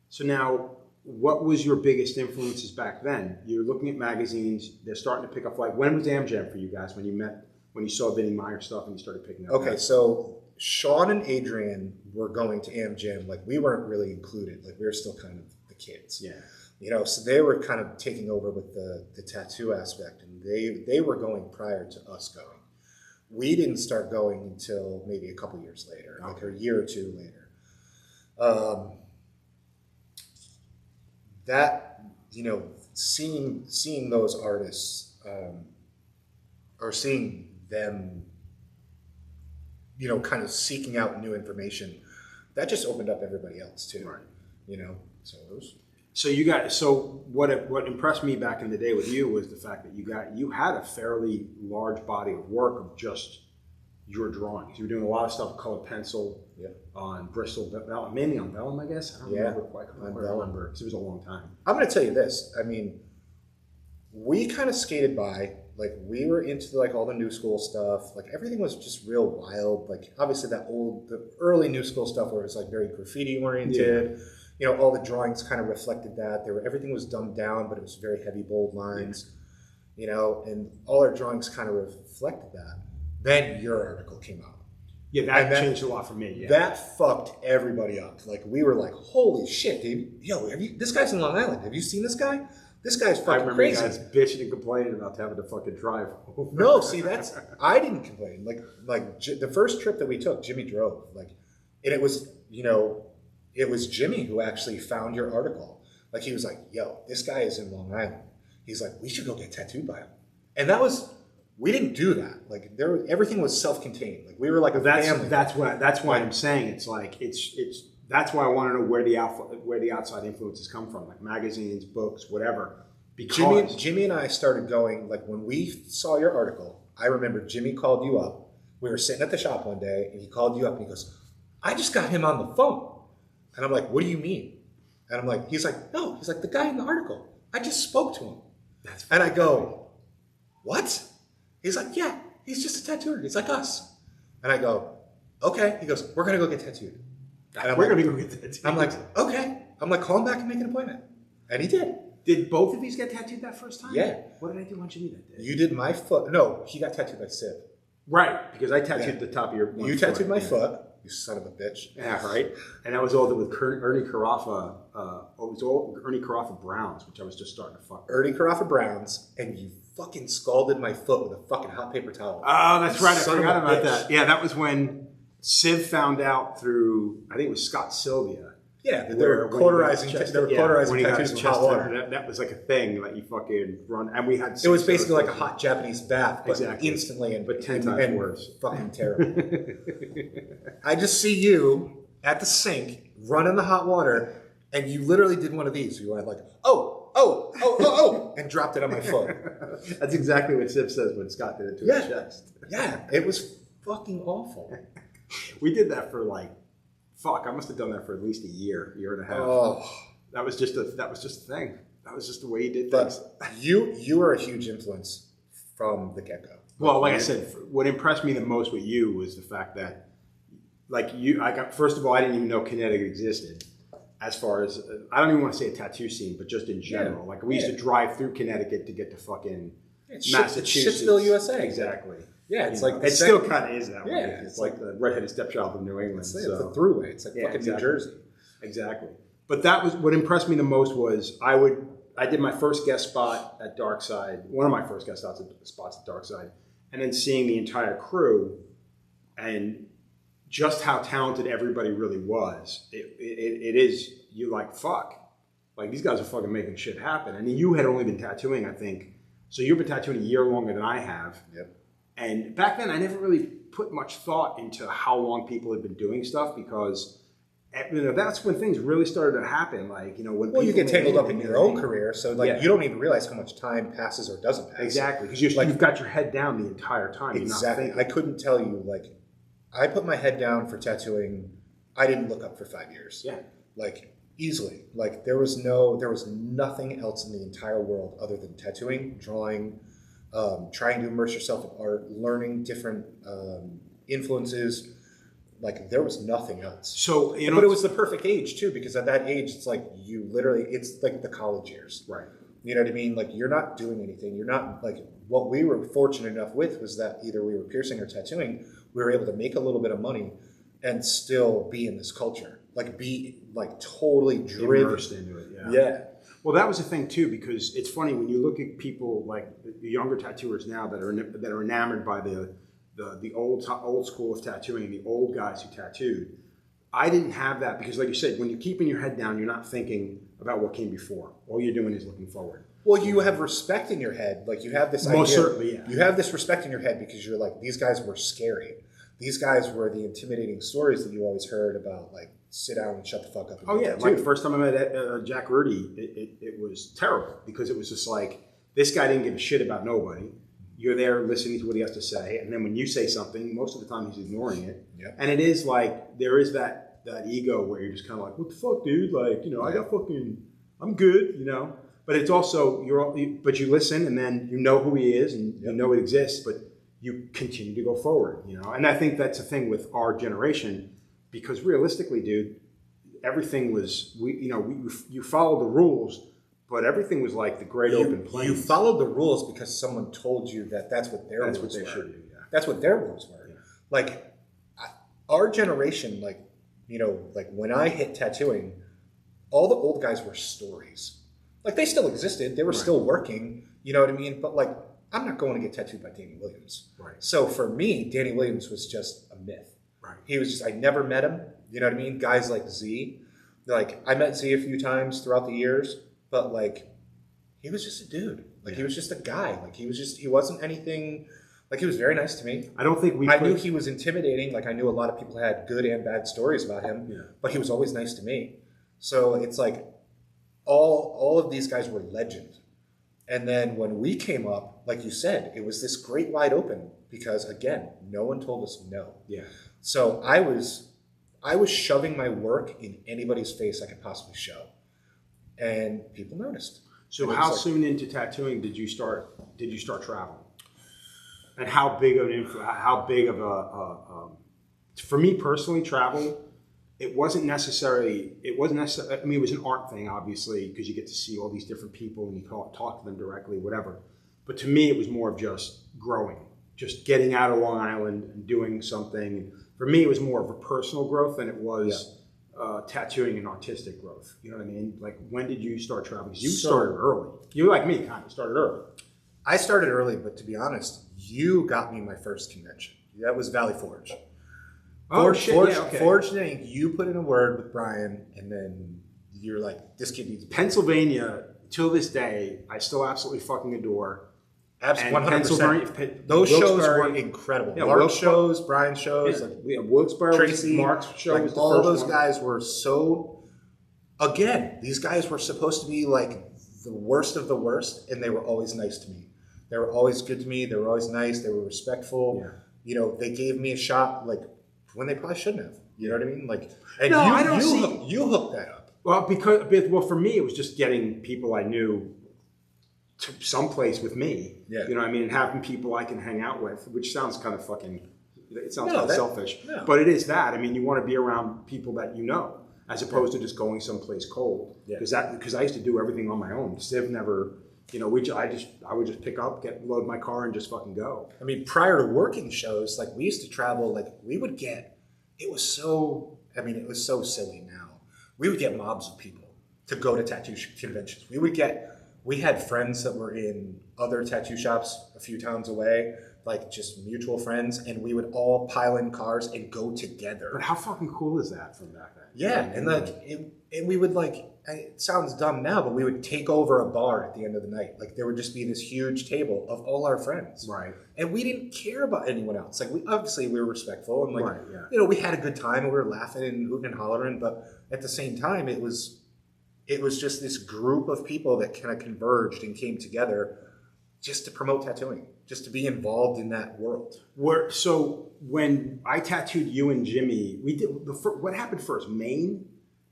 Speaker 1: So now, what was your biggest influences back then? You're looking at magazines, they're starting to pick up, like, when was Amjam for you guys, when you saw Vinnie Meyer stuff and you started picking up?
Speaker 2: Okay, so Sean and Adrian were going to Amjam, like we weren't really included, like we were still kind of the kids.
Speaker 1: Yeah.
Speaker 2: You know, so they were kind of taking over with the tattoo aspect, and they were going prior to us going. We didn't start going until maybe a couple years later, like a year or two later. That, you know, seeing those artists, or seeing them, you know, kind of seeking out new information, that just opened up everybody else too.
Speaker 1: Right.
Speaker 2: You know, so it was.
Speaker 1: So what impressed me back in the day with you was the fact that you had a fairly large body of work of just your drawings. You were doing a lot of stuff with colored pencil on Bristol, mainly on vellum, I guess. I don't remember quite. I don't remember because it was a long time.
Speaker 2: I'm going to tell you this. I mean, we kind of skated by. Like we were into like all the new school stuff. Like everything was just real wild. Like obviously the early new school stuff where it was like very graffiti oriented. Yeah. You know, all the drawings kind of reflected that. Everything was dumbed down, but it was very heavy, bold lines. Yeah. You know, and all our drawings kind of reflected that. Then your article came out.
Speaker 1: Yeah, that changed a lot for me. Yeah.
Speaker 2: That fucked everybody up. Like we were like, holy shit, dude. Yo, this guy's in Long Island. Have you seen this guy? This guy's fucking crazy.
Speaker 1: I remember you guys bitching and complaining about having to fucking drive over.
Speaker 2: No, see, I didn't complain. Like the first trip that we took, Jimmy drove. Like, and it was, you know, it was Jimmy who actually found your article. Like he was like, yo, this guy is in Long Island. He's like, we should go get tattooed by him. And we didn't do that. Like everything was self-contained. Like we were like a family.
Speaker 1: That's why I'm saying it's like, that's why I want to know where the outside influences come from, like magazines, books, whatever. Because
Speaker 2: Jimmy and I started going, like when we saw your article, I remember Jimmy called you up. We were sitting at the shop one day and he called you up and he goes, I just got him on the phone. And I'm like, what do you mean? And I'm like, he's like, no, he's like the guy in the article. I just spoke to him. And I go, what? He's like, yeah, he's just a tattooer. He's like us. And I go, okay. He goes, we're going to go get tattooed.
Speaker 1: And we're going to go get tattooed.
Speaker 2: I'm like, okay. I'm like, call him back and make an appointment. And he did.
Speaker 1: Did both of these get tattooed that first time?
Speaker 2: Yeah.
Speaker 1: What did I do on Jimmy that day?
Speaker 2: You did my foot. No, he got tattooed by Sid.
Speaker 1: Right, because I tattooed the top of your
Speaker 2: You tattooed my foot. You son of a bitch.
Speaker 1: Yeah, right. And that was all with Ernie Carafa. It was all Ernie Carafa Browns, which I was just starting to fuck with.
Speaker 2: Ernie Carafa Browns, and you fucking scalded my foot with a fucking hot paper towel.
Speaker 1: Oh, that's right. I forgot about that. Yeah, that was when Civ found out through, I think it was Scott Sylvia.
Speaker 2: Yeah, they were cauterizing tattoos with hot water.
Speaker 1: That was like a thing that you fucking run, and we had.
Speaker 2: It was basically like a hot Japanese bath, but
Speaker 1: exactly.
Speaker 2: Instantly
Speaker 1: but 10 times worse.
Speaker 2: Fucking terrible. I just see you at the sink running the hot water, and you literally did one of these. You went like, oh, and dropped it on my foot.
Speaker 1: That's exactly what Civ says when Scott did it to his chest.
Speaker 2: Yeah, it was fucking awful.
Speaker 1: We did that for like. Fuck, I must have done that for at least a year and a half.
Speaker 2: Oh.
Speaker 1: That was just a thing. That was just the way he did
Speaker 2: But
Speaker 1: things.
Speaker 2: you were a huge influence from the get-go.
Speaker 1: Well, like I said, what impressed me the most with you was the fact that, like first of all, I didn't even know Connecticut existed. As far as, I don't even want to say a tattoo scene, but just in general. Like we used to drive through Connecticut to get to fucking Massachusetts.
Speaker 2: Shitsville, USA.
Speaker 1: Exactly.
Speaker 2: Yeah, it's like
Speaker 1: it still kind of is that way.
Speaker 2: Yeah,
Speaker 1: It's like the redheaded stepchild of New England.
Speaker 2: It's a throughway. It's like fucking
Speaker 1: exactly.
Speaker 2: New Jersey.
Speaker 1: Exactly. But that was what impressed me the most was I did my first guest spot at Darkside, one of my first guest spots at Darkside, and then seeing the entire crew and just how talented everybody really was. It is, you're like, fuck. Like, these guys are fucking making shit happen. And you had only been tattooing, I think. So you've been tattooing a year longer than I have.
Speaker 2: Yep.
Speaker 1: And back then, I never really put much thought into how long people had been doing stuff because that's when things really started to happen. Like, when
Speaker 2: you get tangled up in your own career, so you don't even realize how much time passes or doesn't pass.
Speaker 1: Exactly, because you've got your head down the entire time.
Speaker 2: Exactly. I couldn't tell you, like, I put my head down for tattooing. I didn't look up for 5 years.
Speaker 1: Yeah.
Speaker 2: Like, easily. Like, there was nothing else in the entire world other than tattooing, drawing, trying to immerse yourself in art, learning different influences. Like, there was nothing else.
Speaker 1: So,
Speaker 2: but it was the perfect age too, because at that age, it's like it's like the college years.
Speaker 1: Right.
Speaker 2: You know what I mean? Like, you're not doing anything. You're not, like, what we were fortunate enough with was that either we were piercing or tattooing, we were able to make a little bit of money and still be in this culture. Like, be, like, totally driven.
Speaker 1: Immersed into it,
Speaker 2: Yeah.
Speaker 1: Well, that was the thing too, because it's funny when you look at people like the younger tattooers now that are enamored by the old school of tattooing, the old guys who tattooed. I didn't have that because, like you said, when you're keeping your head down, you're not thinking about what came before. All you're doing is looking forward.
Speaker 2: Well, you have respect in your head. Like, you have this idea.
Speaker 1: Most certainly, yeah.
Speaker 2: You have this respect in your head because you're like, these guys were scary. These guys were the intimidating stories that you always heard about, like, sit down and shut the fuck up.
Speaker 1: Oh, yeah. Like, the first time I met Jack Rudy, it was terrible because it was just like, this guy didn't give a shit about nobody. You're there listening to what he has to say. And then when you say something, most of the time he's ignoring it.
Speaker 2: Yep.
Speaker 1: And it is like, there is that ego where you're just kind of like, what the fuck, dude? Like, I got fucking, I'm good, But it's also, but you listen and then you know who he is and you know it exists, but you continue to go forward, And I think that's the thing with our generation, because realistically, dude, everything was, you follow the rules, but everything was like the great open plains.
Speaker 2: You followed the rules because someone told you that that's what their rules were.
Speaker 1: That's what they should do, yeah.
Speaker 2: That's what their rules were. Yeah. Like, our generation, like, like when I hit tattooing, all the old guys were stories. Like, they still existed. They were still working, you know what I mean? But, like, I'm not going to get tattooed by Danny Williams.
Speaker 1: Right.
Speaker 2: So for me, Danny Williams was just a myth.
Speaker 1: Right.
Speaker 2: He was just, I never met him. You know what I mean? Guys like Z. Like, I met Z a few times throughout the years, but, like, he was just a dude. Like, he was just a guy. Like, he wasn't anything, like, he was very nice to me.
Speaker 1: I don't think
Speaker 2: I knew he was intimidating. Like, I knew a lot of people had good and bad stories about him, but he was always nice to me. So it's like, all of these guys were legend. And then when we came up, like you said, it was this great wide open because, again, no one told us no.
Speaker 1: Yeah.
Speaker 2: So I was shoving my work in anybody's face I could possibly shove. And people noticed.
Speaker 1: So how soon into tattooing did you start traveling? And how big of a for me personally, travel, it wasn't necessarily, I mean, it was an art thing, obviously, because you get to see all these different people and you talk to them directly, whatever. But to me, it was more of just growing, just getting out of Long Island and doing something. For me, it was more of a personal growth than it was tattooing and artistic growth. You know what I mean? Like, when did you start traveling? You started early. You, like me, kind of started early.
Speaker 2: I started early, but to be honest, you got me my first convention. That was Valley Forge. Forge, you put in a word with Brian, and then you're like, this kid needs
Speaker 1: Pennsylvania, till this day, I still absolutely fucking adore.
Speaker 2: Absolutely, 100%. Those shows were incredible. Yeah, Mark's shows, Brian's shows.
Speaker 1: Wilkes-Barre,
Speaker 2: Tracy,
Speaker 1: Mark's show was the
Speaker 2: all
Speaker 1: first
Speaker 2: those
Speaker 1: one.
Speaker 2: guys were so, again, these guys were supposed to be like the worst of the worst, and they were always nice to me. They were always good to me. They were always nice. They were respectful. Yeah. They gave me a shot, like, when they probably shouldn't have. You know what I mean? Like, and you hooked that up.
Speaker 1: Well, for me, it was just getting people I knew to someplace with me.
Speaker 2: Yeah.
Speaker 1: You know what I mean? And having people I can hang out with, which sounds kind of fucking, it sounds kind of selfish.
Speaker 2: No.
Speaker 1: But it is that. I mean, you want to be around people that you know, as opposed to just going someplace cold.
Speaker 2: Yeah.
Speaker 1: Because I used to do everything on my own. Civ never, you know, I would just pick up, load my car and just fucking go.
Speaker 3: I mean, prior to working shows, like we used to travel, like we would get, it was so silly now. We would get mobs of people to go to tattoo conventions. We had friends that were in other tattoo shops a few towns away, like just mutual friends, and we would all pile in cars and go together.
Speaker 1: But how fucking cool is that from back then?
Speaker 3: Yeah, and and we would it sounds dumb now, but we would take over a bar at the end of the night. Like there would just be this huge table of all our friends.
Speaker 1: Right.
Speaker 3: And we didn't care about anyone else. Like we were respectful and
Speaker 1: Right, yeah.
Speaker 3: you know, we had a good time and we were laughing and hooting and hollering, but at the same time it was just this group of people that kind of converged and came together just to promote tattooing, just to be involved in that world.
Speaker 1: So when I tattooed you and Jimmy, we did what happened first? Maine?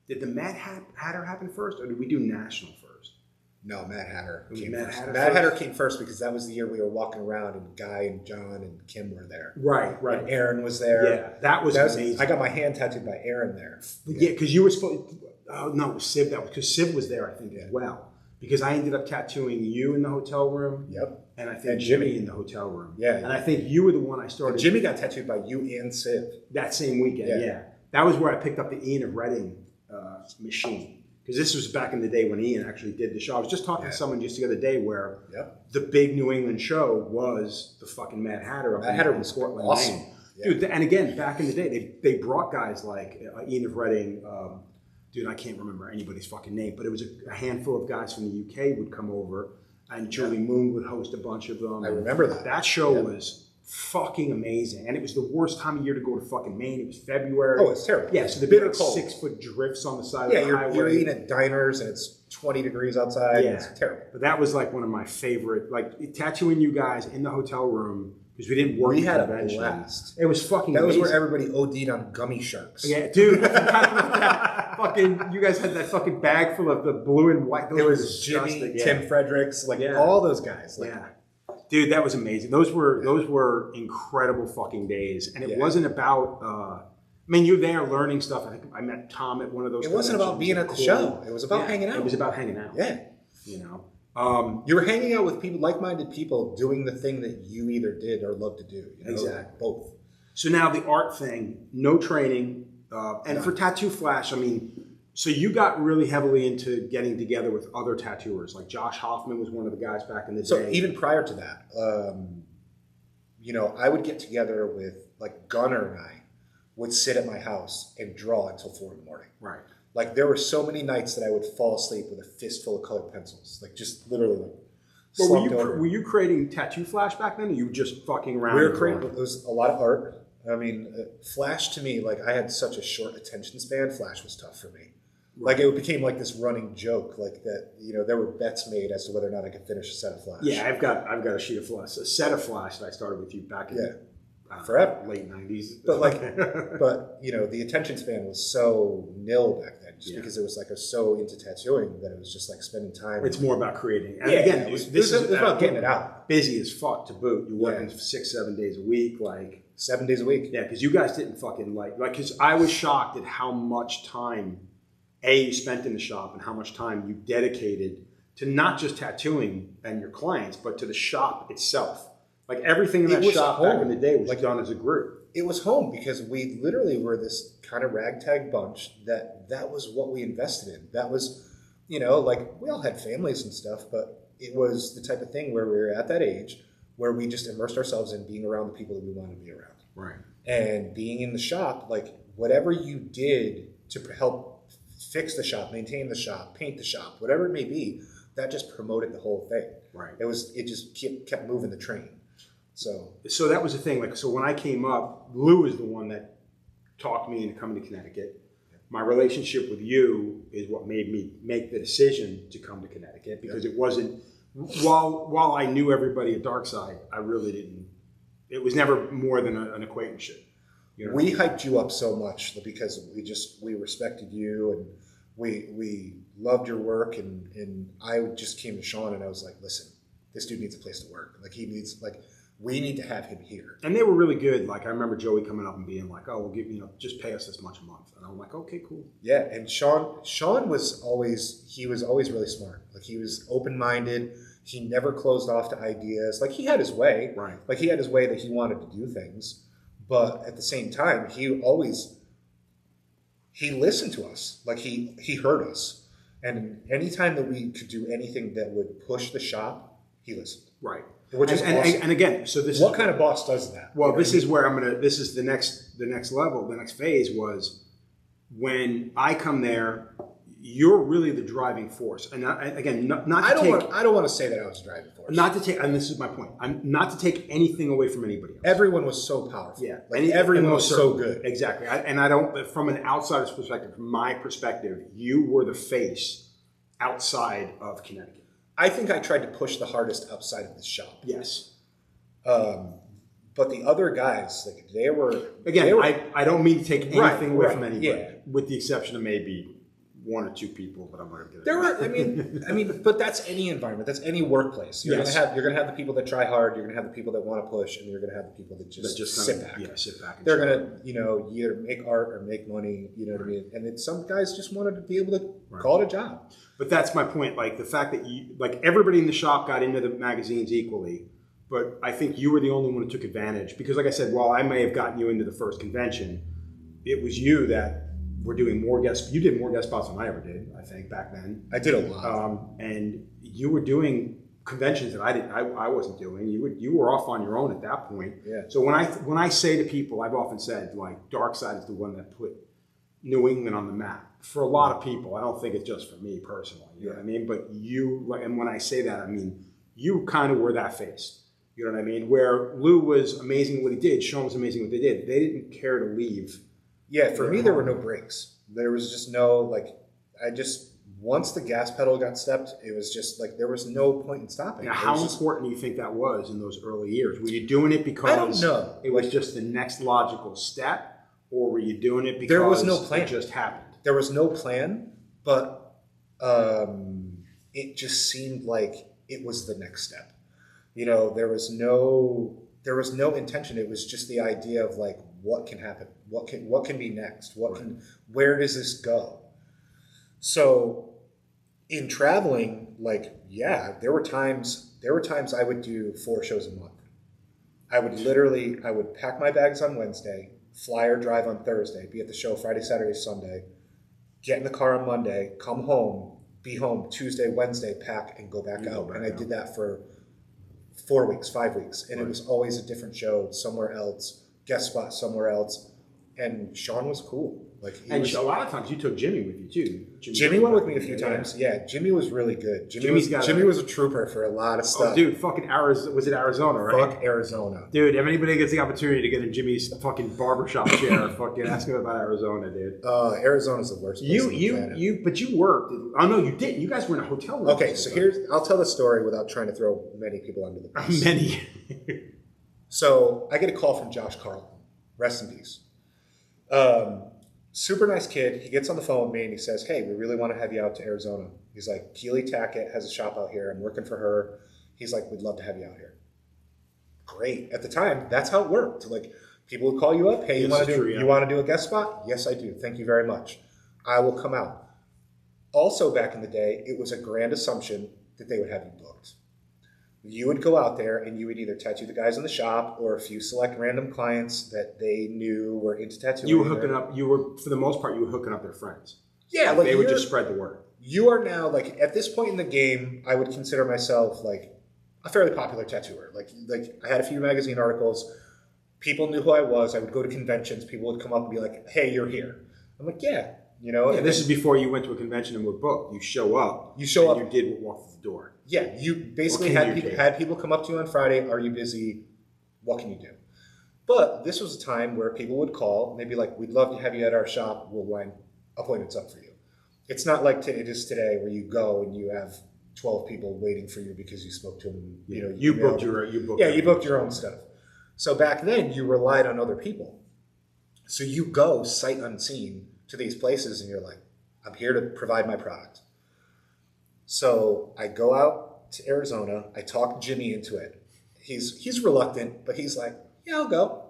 Speaker 1: Did the Mad Hatter happen first, or did we do national first?
Speaker 2: No, Mad Hatter came
Speaker 1: Mad
Speaker 2: first.
Speaker 1: Hatter
Speaker 2: Mad
Speaker 1: first?
Speaker 2: Hatter came first because that was the year we were walking around and Guy and John and Kim were there.
Speaker 1: Right.
Speaker 2: And Aaron was there.
Speaker 1: Yeah, that was amazing.
Speaker 2: I got my hand tattooed by Aaron there.
Speaker 1: Yeah, because you were supposed. Oh no, it was Civ. That was because Civ was there, I think, as well. Because I ended up tattooing you in the hotel room.
Speaker 2: Yep.
Speaker 1: And I think
Speaker 2: And
Speaker 1: Jimmy
Speaker 2: Jimmy.
Speaker 1: in the hotel room.
Speaker 2: Yeah.
Speaker 1: And I think you were the one I started.
Speaker 2: And Jimmy got tattooed by you and Civ.
Speaker 1: That same weekend. Yeah. That was where I picked up the Ian of Reading machine. Because this was back in the day when Ian actually did the show. I was just talking to someone just the other day where the big New England show was the fucking Mad Hatter up
Speaker 2: Mad Hatter
Speaker 1: in
Speaker 2: was
Speaker 1: Portland,
Speaker 2: awesome.
Speaker 1: Maine. Dude, and again, back in the day, they brought guys like Ian of Reading. Dude, I can't remember anybody's fucking name, but it was a handful of guys from the UK would come over, and Julie Moon would host a bunch of them.
Speaker 2: I remember that.
Speaker 1: That show was fucking amazing, and it was the worst time of year to go to fucking Maine. It was February.
Speaker 2: Oh, it's terrible.
Speaker 1: Yeah, so the
Speaker 2: Bitter
Speaker 1: big
Speaker 2: cold.
Speaker 1: 6-foot drifts on the side
Speaker 2: Yeah,
Speaker 1: of the highway.
Speaker 2: you're eating at diners and it's 20 degrees outside.
Speaker 1: Yeah.
Speaker 2: It's terrible.
Speaker 1: But that was like one of my favorite, like tattooing you guys in the hotel room because we didn't work.
Speaker 2: We had a
Speaker 1: convention.
Speaker 2: blast.
Speaker 1: It was fucking.
Speaker 2: That was
Speaker 1: amazing.
Speaker 2: where everybody OD'd on gummy sharks.
Speaker 1: Yeah, dude. I forgot about that. Fucking, you guys had that fucking bag full of the blue and white. Those
Speaker 2: It
Speaker 1: were
Speaker 2: was
Speaker 1: disgusting.
Speaker 2: Jimmy,
Speaker 1: Yeah.
Speaker 2: Tim Fredericks, all those guys.
Speaker 1: Yeah. Dude, that was amazing. Those were incredible fucking days. And it wasn't about I mean, you're there learning stuff. I think I met Tom at one of those.
Speaker 2: It wasn't about being at the show. It was about hanging out.
Speaker 1: It was about hanging out.
Speaker 2: Yeah.
Speaker 1: You know.
Speaker 2: You were hanging out with people, like-minded people, doing the thing that you either did or love to do. You know?
Speaker 1: Exactly.
Speaker 2: Both.
Speaker 1: So now the art thing, no training, and for Tattoo Flash, I mean, so you got really heavily into getting together with other tattooers, like Josh Hoffman was one of the guys back in the day.
Speaker 2: So even prior to that, you know, I would get together with, like, Gunnar and I would sit at my house and draw until 4 in the morning.
Speaker 1: Right.
Speaker 2: Like, there were so many nights that I would fall asleep with a fistful of colored pencils. Like, just literally, like,
Speaker 1: But
Speaker 2: slumped over.
Speaker 1: were you creating Tattoo Flash back then, or you were just fucking around?
Speaker 2: We were
Speaker 1: and
Speaker 2: creating,
Speaker 1: drawing?
Speaker 2: it was a lot of art. I mean, Flash to me, like, I had such a short attention span, Flash was tough for me.
Speaker 1: Right.
Speaker 2: Like, it became like this running joke, like that, you know, there were bets made as to whether or not I could finish a set of Flash.
Speaker 1: Yeah, I've got a sheet of Flash, a set of Flash that I started with you back in
Speaker 2: forever.
Speaker 1: late 90s.
Speaker 2: But but you know, the attention span was so nil back then, just because it was like I was so into tattooing that it was just like spending time.
Speaker 1: It's more about creating. And
Speaker 2: Yeah,
Speaker 1: again,
Speaker 2: it was
Speaker 1: this is
Speaker 2: about getting it out.
Speaker 1: Busy as fuck to boot. You're working 6-7 days a week, like
Speaker 2: 7 days a week.
Speaker 1: yeah, because you guys didn't fucking like because I was shocked at how much time you spent in the shop and how much time you dedicated to not just tattooing and your clients, but to the shop itself. Like everything in that shop back in the day was done as a group.
Speaker 2: It was home because we literally were this kind of ragtag bunch that was what we invested in. That was, you know, like we all had families and stuff, but it was the type of thing where we were at that age where we just immersed ourselves in being around the people that we wanted to be around.
Speaker 1: Right.
Speaker 2: And being in the shop, like whatever you did to help fix the shop, maintain the shop, paint the shop, whatever it may be, that just promoted the whole thing.
Speaker 1: Right.
Speaker 2: It just kept moving the train.
Speaker 1: So that was the thing. Like, so when I came up, Lou is the one that talked me into coming to Connecticut. My relationship with you is what made me make the decision to come to Connecticut because it wasn't. While I knew everybody at Darkside, I really didn't. It was never more than an acquaintanceship. You know?
Speaker 2: We hyped you up so much because we respected you and
Speaker 3: we loved your work, and I just came to Sean and I was like, listen, this dude needs a place to work. Like we need to have him here.
Speaker 1: And they were really good. Like I remember Joey coming up and being like, "Oh, we'll give just pay us this much a month." And I'm like, "Okay, cool."
Speaker 3: Yeah, and Sean was always really smart. Like he was open-minded. He never closed off to ideas. Like he had his way.
Speaker 1: Right.
Speaker 3: Like he had his way that he wanted to do things, but at the same time, he listened to us. Like he heard us, and anytime that we could do anything that would push the shop, he listened.
Speaker 1: Right.
Speaker 3: Which is awesome.
Speaker 1: And again, so this
Speaker 3: what kind of boss does that?
Speaker 1: Well, this is where this is the next level, the next phase was when I come there, you're really the driving force. And again, I
Speaker 3: don't want to say that I was the driving force.
Speaker 1: Not to take, and this is my point, not to take anything away from anybody else.
Speaker 3: Everyone was so powerful.
Speaker 1: Yeah.
Speaker 3: Like everyone was so good.
Speaker 1: Exactly. And I don't, from an outsider's perspective, from my perspective, you were the face outside of Connecticut.
Speaker 3: I think I tried to push the hardest outside of the shop.
Speaker 1: Yes.
Speaker 3: But the other guys, like they were...
Speaker 1: Again, I don't mean to take anything away from anybody,
Speaker 3: yeah.
Speaker 1: with the exception of maybe one or two people, but I'm not going to.
Speaker 3: There were, I mean, but that's any environment. That's any workplace. You're
Speaker 1: Yes.
Speaker 3: gonna have the people that try hard. You're gonna have the people that want to push, and you're gonna have the people that just sit back.
Speaker 1: Yeah, sit back. And
Speaker 3: They're gonna, either make art or make money. You know what I mean? And then some guys just wanted to be able to call it a job.
Speaker 1: But that's my point. Like the fact that everybody in the shop got into the magazines equally, but I think you were the only one who took advantage because, like I said, while I may have gotten you into the first convention, it was you that were doing more guest. You did more guest spots than I ever did. I think back then
Speaker 3: I did a lot,
Speaker 1: and you were doing conventions that I wasn't doing. You were off on your own at that point.
Speaker 3: Yeah.
Speaker 1: So when I say to people, I've often said like Dark Side is the one that put New England on the map. For a lot of people, I don't think it's just for me personally. You know what I mean? But and when I say that, I mean you kind of were that face. You know what I mean? Where Lou was amazing at what he did, Sean was amazing at what they did. They didn't care to leave.
Speaker 3: Yeah, for me there were no breaks. There was just no once the gas pedal got stepped, it was just like there was no point in stopping.
Speaker 1: Now, how important do you think that was in those early years? Were you doing it because
Speaker 3: I don't know.
Speaker 1: It was just the next logical step, or were you doing it because
Speaker 3: there was no plan?
Speaker 1: It just happened?
Speaker 3: There was no plan, but it just seemed like it was the next step. There was no intention. It was just the idea of like what can happen, what can be next, where does this go? So in traveling, there were times I would do 4 shows a month. I would pack my bags on Wednesday, fly or drive on Thursday, be at the show Friday, Saturday, Sunday, get in the car on Monday, come home, be home Tuesday, Wednesday, pack and go back out. And I did that for 4 weeks, 5 weeks. And it was always a different show somewhere else, guest spot somewhere else. And Sean was cool. A
Speaker 1: lot of times you took Jimmy with you too.
Speaker 3: Jimmy went with me a few times. Yeah, Jimmy was really good. Jimmy was a trooper for a lot of stuff.
Speaker 1: Oh, dude, fucking Arizona. Was it Arizona, right?
Speaker 3: Fuck Arizona.
Speaker 1: Dude, if anybody gets the opportunity to get in Jimmy's fucking barbershop chair, fucking ask him about Arizona, dude.
Speaker 3: Arizona's the worst place on the planet.
Speaker 1: But you worked. Oh, no, you didn't. You guys were in a hotel room.
Speaker 3: Okay, so I'll tell the story without trying to throw many people under the bus.
Speaker 1: Many.
Speaker 3: So I get a call from Josh Carlton. Rest in peace. Super nice kid. He gets on the phone with me and he says, hey, we really want to have you out to Arizona. He's like, Keely Tackett has a shop out here. I'm working for her. He's like, we'd love to have you out here. Great. At the time, that's how it worked. Like, people would call you up. Hey, you want to do a guest spot? Yes, I do. Thank you very much. I will come out. Also, back in the day, it was a grand assumption that they would have you booked. You would go out there and you would either tattoo the guys in the shop or a few select random clients that they knew were into tattooing.
Speaker 1: You were hooking up. For the most part, you were hooking up their friends.
Speaker 3: Yeah,
Speaker 1: they would just spread the word.
Speaker 3: You are now at this point in the game, I would consider myself a fairly popular tattooer. Like I had a few magazine articles. People knew who I was. I would go to conventions. People would come up and be like, "Hey, you're here." I'm like, "Yeah."
Speaker 1: Yeah, this is before you went to a convention and were booked. You show up. You did what walked through the door.
Speaker 3: Yeah, you basically had people come up to you on Friday. Are you busy? What can you do? But this was a time where people would call and they'd be like, we'd love to have you at our shop. We'll line appointments up for you. It's not like it is today where you go and you have 12 people waiting for you because you spoke to them. You booked your own stuff. So back then you relied on other people. So you go sight unseen to these places and you're like, I'm here to provide my product. So I go out to Arizona. I talk Jimmy into it. He's reluctant, but he's like, yeah, I'll go.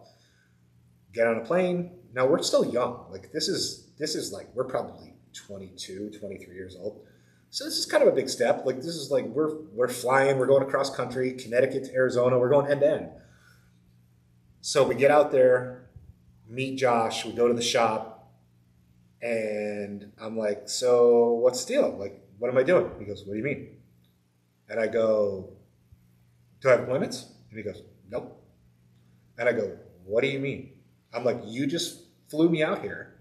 Speaker 3: Get on a plane. Now we're still young. Like this is like, we're probably 22, 23 years old. So this is kind of a big step. Like this is like, we're flying, we're going across country, Connecticut to Arizona, we're going end to end. So we get out there, meet Josh, we go to the shop, and I'm like, so what's the deal? Like, what am I doing? He goes, what do you mean? And I go, do I have appointments? And he goes, nope. And I go, what do you mean? I'm like, you just flew me out here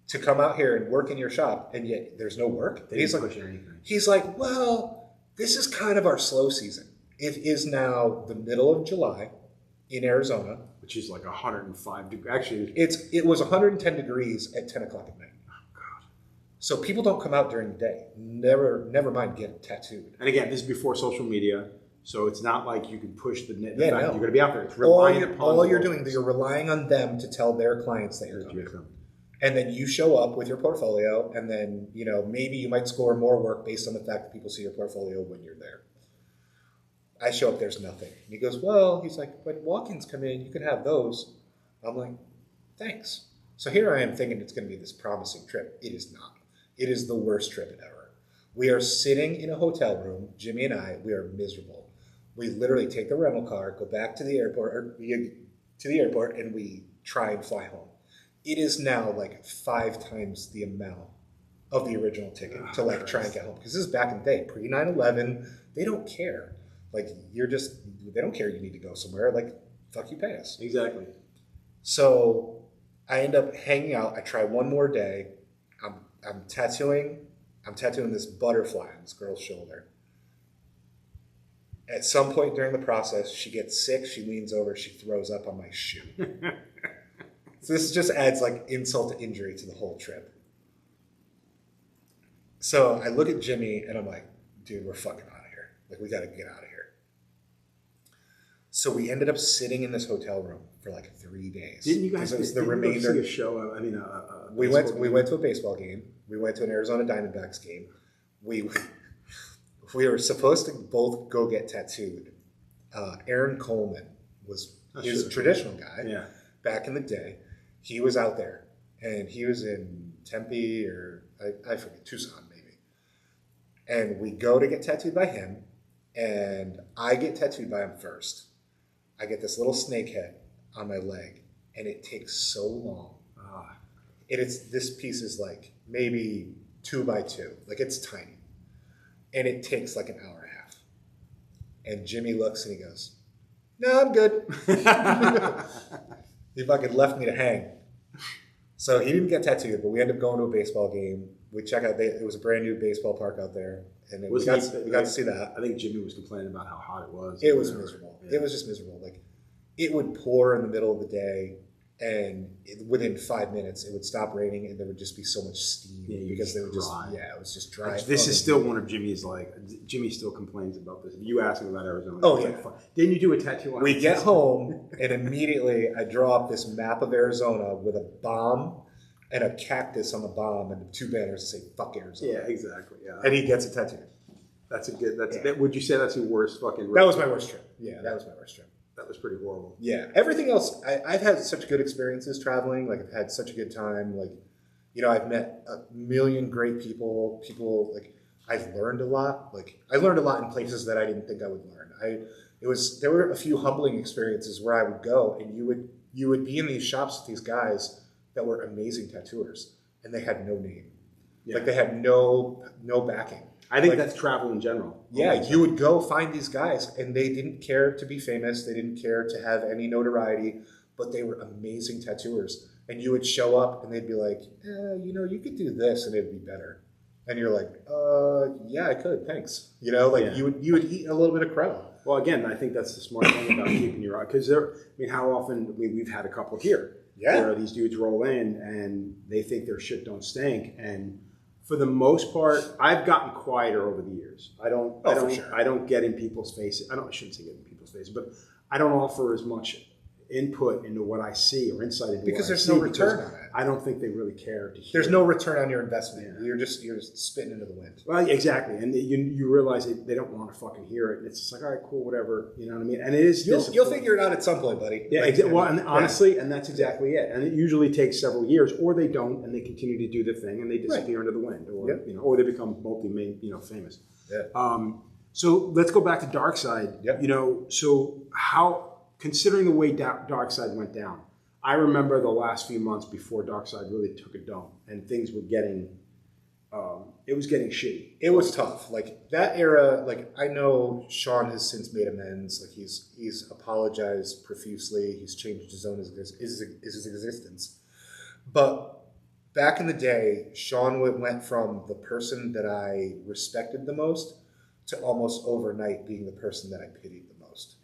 Speaker 3: to come out here and work in your shop, and yet there's no work. And he's like, well, this is kind of our slow season. It is now the middle of July in Arizona,
Speaker 1: which is like 105 degrees. Actually,
Speaker 3: it was 110 degrees at 10 o'clock at night. Oh God! So people don't come out during the day. Never mind getting tattooed.
Speaker 1: And again, this is before social media, so it's not like you can push the net.
Speaker 3: Yeah, no.
Speaker 1: You're going to be out there. It's relying upon
Speaker 3: all you're doing is you're relying on them to tell their clients that you're coming. And then you show up with your portfolio, and then, you know, maybe you might score more work based on the fact that people see your portfolio when you're there. I show up, there's nothing. And he goes, well, he's like, when walk-ins come in, you can have those. I'm like, thanks. So here I am thinking it's going to be this promising trip. It is not. It is the worst trip ever. We are sitting in a hotel room, Jimmy and I, we are miserable. We literally take the rental car, go back to the airport, and we try and fly home. It is now like 5 times the amount of the original ticket to like try and get home. Because this is back in the day, pre 9/11. They don't care. Like they don't care you need to go somewhere. Like, fuck you, pay us.
Speaker 1: Exactly.
Speaker 3: So I end up hanging out. I try one more day. I'm tattooing this butterfly on this girl's shoulder. At some point during the process, she gets sick. She leans over. She throws up on my shoe. So this just adds like insult to injury to the whole trip. So I look at Jimmy and I'm like, dude, we're fucking out of here. Like, we got to get out of here. So we ended up sitting in this hotel room for like 3 days.
Speaker 1: Didn't you guys?
Speaker 3: The remainder.
Speaker 1: See a show?
Speaker 3: We went to a baseball game. We went to an Arizona Diamondbacks game. We were supposed to both go get tattooed. Aaron Coleman was a traditional guy.
Speaker 1: Yeah.
Speaker 3: Back in the day. He was out there, and he was in Tempe or I forget, Tucson maybe. And we go to get tattooed by him, and I get tattooed by him first. I get this little snake head on my leg, and it takes so long. This piece is like maybe 2 by 2, like it's tiny, and it takes like an hour and a half. And Jimmy looks and he goes, "No, I'm good." He fucking left me to hang. So he didn't get tattooed, but we ended up going to a baseball game. We checked out, it was a brand new baseball park out there. And we got to see that.
Speaker 1: I think Jimmy was complaining about how hot it was.
Speaker 3: It was miserable. Yeah. It was just miserable. Like, it would pour in the middle of the day, and within 5 minutes, it would stop raining, and there would just be so much steam because they would it was just dry.
Speaker 1: This is still one of Jimmy's, like, Jimmy still complains about this. You asked him about Arizona.
Speaker 3: Oh, yeah.
Speaker 1: Like, didn't you do a tattoo on it?
Speaker 3: We get home, and immediately I draw up this map of Arizona with a bomb and a cactus on the bomb and 2 banners that say "fuck Arizona."
Speaker 1: Yeah, exactly. Yeah,
Speaker 3: and he gets a tattoo.
Speaker 1: Would you say that's your worst fucking?
Speaker 3: That was my worst trip. Yeah, that was my worst trip.
Speaker 1: That was pretty horrible.
Speaker 3: Yeah, everything else, I've had such good experiences traveling. Like, I've had such a good time. Like, you know, I've met a million great people. People, like, I've learned a lot. Like, I learned a lot in places that I didn't think I would learn. There were a few humbling experiences where I would go, and you would be in these shops with these guys that were amazing tattooers, and they had no name. Yeah. Like, they had no backing.
Speaker 1: I think that's travel in general.
Speaker 3: Yeah, you would go find these guys, and they didn't care to be famous. They didn't care to have any notoriety, but they were amazing tattooers. And you would show up, and they'd be like, you know, you could do this, and it'd be better. And you're like, yeah, I could, thanks. You know, like, you would eat a little bit of crow.
Speaker 1: Well, again, I think that's the smart thing about keeping your eye, because how often we've had a couple here where these dudes roll in and they think their shit don't stink, and for the most part, I've gotten quieter over the years. I don't get in people's faces. I shouldn't say get in people's faces, but I don't offer as much input into what I see or insight into
Speaker 3: Because
Speaker 1: what
Speaker 3: there's
Speaker 1: I see
Speaker 3: no return
Speaker 1: because
Speaker 3: on it.
Speaker 1: I don't think they really care to hear.
Speaker 3: There's no return on your investment.
Speaker 1: Yeah.
Speaker 3: You're just spitting into the wind.
Speaker 1: Well, exactly, and you realize they don't want to fucking hear it. And it's just like, all right, cool, whatever, you know what I mean? And it is
Speaker 3: You'll figure it out at some point, buddy.
Speaker 1: Yeah, well, and honestly, and that's exactly it. And it usually takes several years, or they don't, and they continue to do the thing, and they disappear into the wind, or or they become famous.
Speaker 3: Yeah.
Speaker 1: So let's go back to Dark Side.
Speaker 3: Yep.
Speaker 1: So how, considering the way Dark Side went down, I remember the last few months before Dark Side really took a dump, and things were getting, it was getting shitty.
Speaker 3: It was tough. Like that era, like I know Sean has since made amends. Like he's apologized profusely. He's changed his own his existence. But back in the day, Sean went from the person that I respected the most to almost overnight being the person that I pitied the most.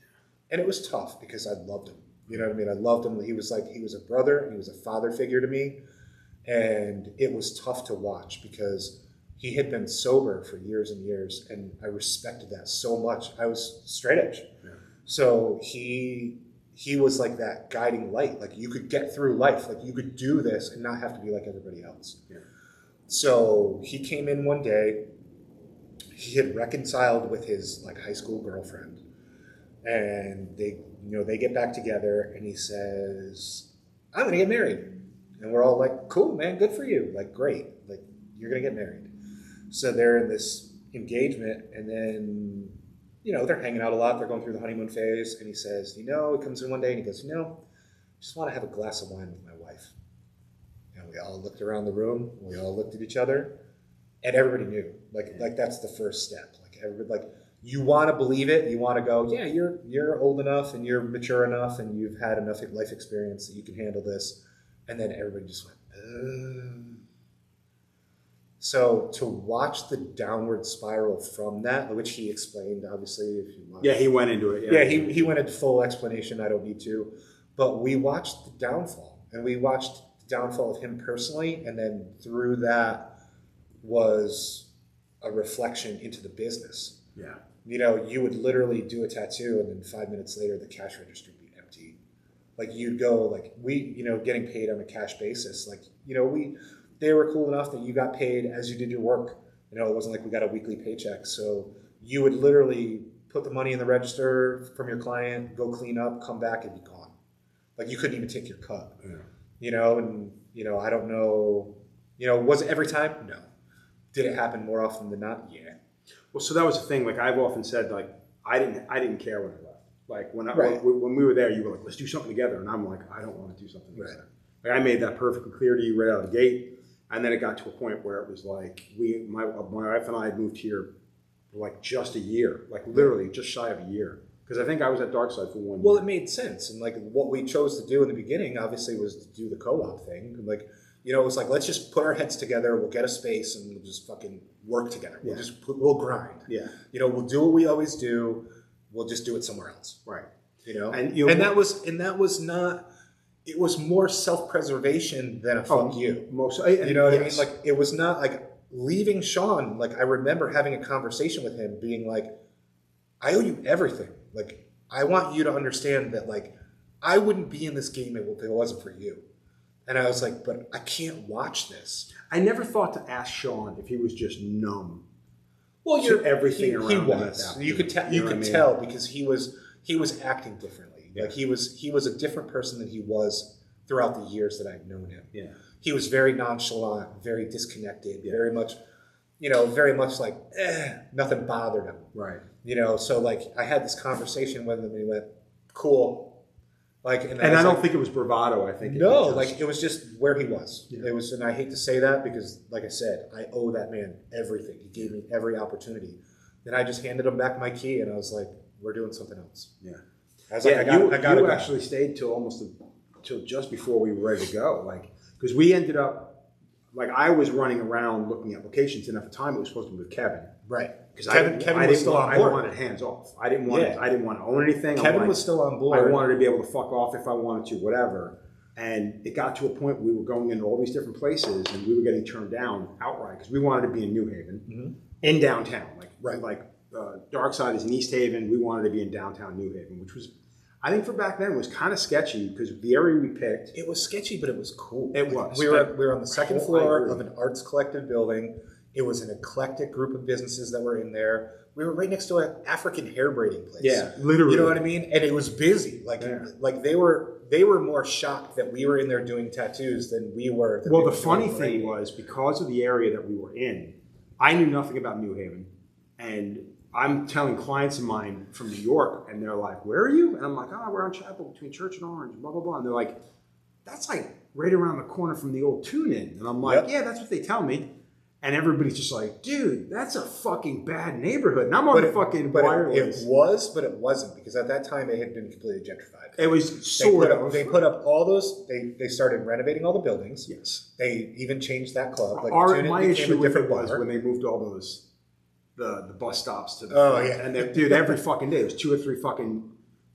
Speaker 3: And it was tough because I loved him. You know what I mean? I loved him. He was a brother. He was a father figure to me. And it was tough to watch because he had been sober for years and years. And I respected that so much. I was straight edge. Yeah. So he was like that guiding light. Like you could get through life. Like you could do this and not have to be like everybody else. Yeah. So he came in one day. He had reconciled with his like high school girlfriend, and they get back together, and he says, "I'm gonna get married," and we're all like, "Cool, man, good for you, like great, like you're gonna get married." So they're in this engagement, and then they're hanging out a lot. They're going through the honeymoon phase, and he says, he comes in one day and he goes, I just want to have a glass of wine with my wife. And we all looked around the room. We all looked at each other. And everybody knew, like that's the first step. Like everybody, like you want to believe it. You want to go, yeah, you're old enough and you're mature enough and you've had enough life experience that you can handle this. And then everybody just went, So to watch the downward spiral from that, which he explained, obviously, if you want.
Speaker 1: Yeah, he went into it.
Speaker 3: Yeah, he went into full explanation. I don't need to, but we watched the downfall, and we watched the downfall of him personally, and then through that was a reflection into the business.
Speaker 1: Yeah.
Speaker 3: You would literally do a tattoo and then 5 minutes later the cash register would be empty. Like you'd go like getting paid on a cash basis. Like, they were cool enough that you got paid as you did your work. It wasn't like we got a weekly paycheck. So you would literally put the money in the register from your client, go clean up, come back and be gone. Like you couldn't even take your cut. Yeah. I don't know, was it every time? No. Did it happen more often than not? Yeah.
Speaker 1: Well, so that was the thing. Like I've often said, like I didn't care when I left. Like when we were there, you were like, let's do something together, and I'm like, I don't want to do something together. Like I made that perfectly clear to you right out of the gate, and then it got to a point where it was like my wife and I had moved here for like just a year, like literally just shy of a year, because I think I was at Dark Side for 1 year.
Speaker 3: Well, it made sense, and like what we chose to do in the beginning, obviously, was to do the co-op thing, like. It was like, let's just put our heads together. We'll get a space and we'll just fucking work together.
Speaker 1: Yeah.
Speaker 3: We'll grind.
Speaker 1: Yeah.
Speaker 3: We'll do what we always do. We'll just do it somewhere else.
Speaker 1: Right.
Speaker 3: And that was not. It was more self-preservation than a fuck you.
Speaker 1: Most.
Speaker 3: What I mean? Like it was not like leaving Sean. Like I remember having a conversation with him, being like, I owe you everything. Like I want you to understand that. Like I wouldn't be in this game if it wasn't for you. And I was like, but I can't watch this.
Speaker 1: I never thought to ask Sean if he was just numb.
Speaker 3: Well,
Speaker 1: to everything around
Speaker 3: he
Speaker 1: him
Speaker 3: was. You could tell because he was acting differently. Yeah. Like he was a different person than he was throughout the years that I'd known him.
Speaker 1: Yeah.
Speaker 3: He was very nonchalant, very disconnected, very much like nothing bothered him.
Speaker 1: Right.
Speaker 3: So like I had this conversation with him and he went, cool. Like, and
Speaker 1: I don't think it was bravado. I think
Speaker 3: it was just where he was. Yeah. It was, and I hate to say that because, like I said, I owe that man everything. He gave me every opportunity. Then I just handed him back my key, and I was like, "We're doing something else."
Speaker 1: Yeah.
Speaker 3: I was like, I got
Speaker 1: you actually stayed till just before we were ready to go, like because we ended up like I was running around looking at locations, and at the time it was supposed to be with Kevin.
Speaker 3: Right.
Speaker 1: Because Kevin was still on board. I wanted hands off. I didn't want to own anything.
Speaker 3: Kevin was still on board.
Speaker 1: I wanted to be able to fuck off if I wanted to, whatever. And it got to a point we were going into all these different places, and we were getting turned down outright because we wanted to be in New Haven, in downtown. Dark Side is in East Haven. We wanted to be in downtown New Haven, which was I think for back then it was kind of sketchy because the area we picked.
Speaker 3: It was sketchy, but it was cool.
Speaker 1: It was.
Speaker 3: We were on the second
Speaker 1: I
Speaker 3: floor
Speaker 1: agree.
Speaker 3: of an arts collective building. It was an eclectic group of businesses that were in there. We were right next to an African hair braiding place.
Speaker 1: Yeah, literally.
Speaker 3: You know what I mean? And it was busy. Like they were more shocked that we were in there doing tattoos than we were.
Speaker 1: Well, the funny thing was because of the area that we were in, I knew nothing about New Haven, and I'm telling clients of mine from New York, and they're like, "Where are you?" And I'm like, "Oh, we're on Chapel between Church and Orange, blah blah blah." And they're like, "That's like right around the corner from the old Tune-In." And I'm like, "Yeah, that's what they tell me." And everybody's just like, "Dude, that's a fucking bad neighborhood." And I'm on the fucking wireless.
Speaker 3: It was, but it wasn't, because at that time it had been completely gentrified.
Speaker 1: It was sort of.
Speaker 3: They put up all those. They started renovating all the buildings.
Speaker 1: Yes.
Speaker 3: They even changed that club. Like
Speaker 1: My issue with it was when they moved all those the bus stops to the front.
Speaker 3: Yeah.
Speaker 1: And dude, every fucking day it was 2 or 3 fucking,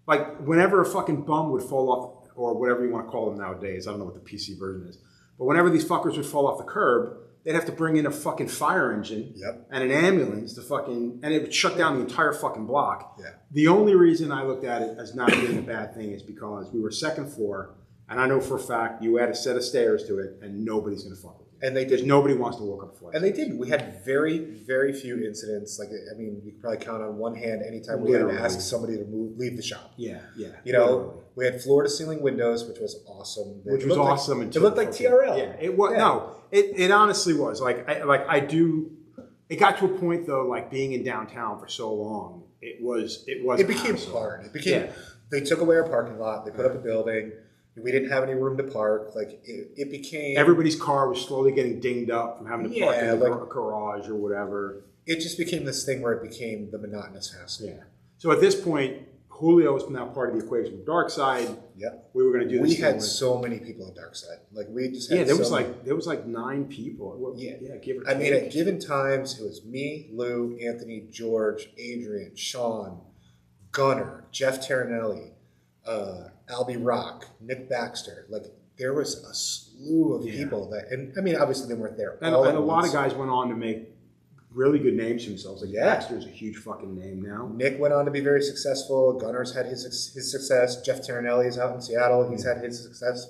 Speaker 1: like whenever a fucking bum would fall off, or whatever you want to call them nowadays, I don't know what the PC version is, but whenever these fuckers would fall off the curb, they'd have to bring in a fucking fire engine and an ambulance to fucking, and it would shut down the entire fucking block.
Speaker 3: Yeah.
Speaker 1: The only reason I looked at it as not being a bad thing is because we were second floor, and I know for a fact you add a set of stairs to it, and nobody's gonna fuck with you.
Speaker 3: And they
Speaker 1: Because
Speaker 3: did.
Speaker 1: nobody wants to walk up a flight.
Speaker 3: And they did. We had very, very few incidents. Like, I mean, you could probably count on one hand anytime we had to ask somebody to leave the shop.
Speaker 1: Yeah.
Speaker 3: You know, we had floor to ceiling windows, which was awesome.
Speaker 1: Which was awesome.
Speaker 3: It looked like TRL.
Speaker 1: Yeah, it was. Yeah. No, it honestly was. It got to a point though, like being in downtown for so long, it became
Speaker 3: hard. They took away our parking lot. They put up a building. We didn't have any room to park. Like it became,
Speaker 1: everybody's car was slowly getting dinged up from having to park in a garage or whatever.
Speaker 3: It just became this thing where it became the monotonous hassle.
Speaker 1: Yeah. So at this point, Julio was now part of the equation with Dark Side.
Speaker 3: Yep.
Speaker 1: We were going to do this.
Speaker 3: We had so many people at Dark Side. Like we just had
Speaker 1: there was like 9 people.
Speaker 3: Yeah.
Speaker 1: Give or take.
Speaker 3: I mean, at given times, it was me, Lou, Anthony, George, Adrian, Sean, Gunnar, Jeff Terranelli, Albie Rock, Nick Baxter. Like there was a slew of people that, and I mean, obviously they weren't there.
Speaker 1: And a lot of guys went on to make really good names for themselves. Like Baxter's a huge fucking name now.
Speaker 3: Nick went on to be very successful. Gunnar's had his success. Jeff Terranelli is out in Seattle. He's had his success.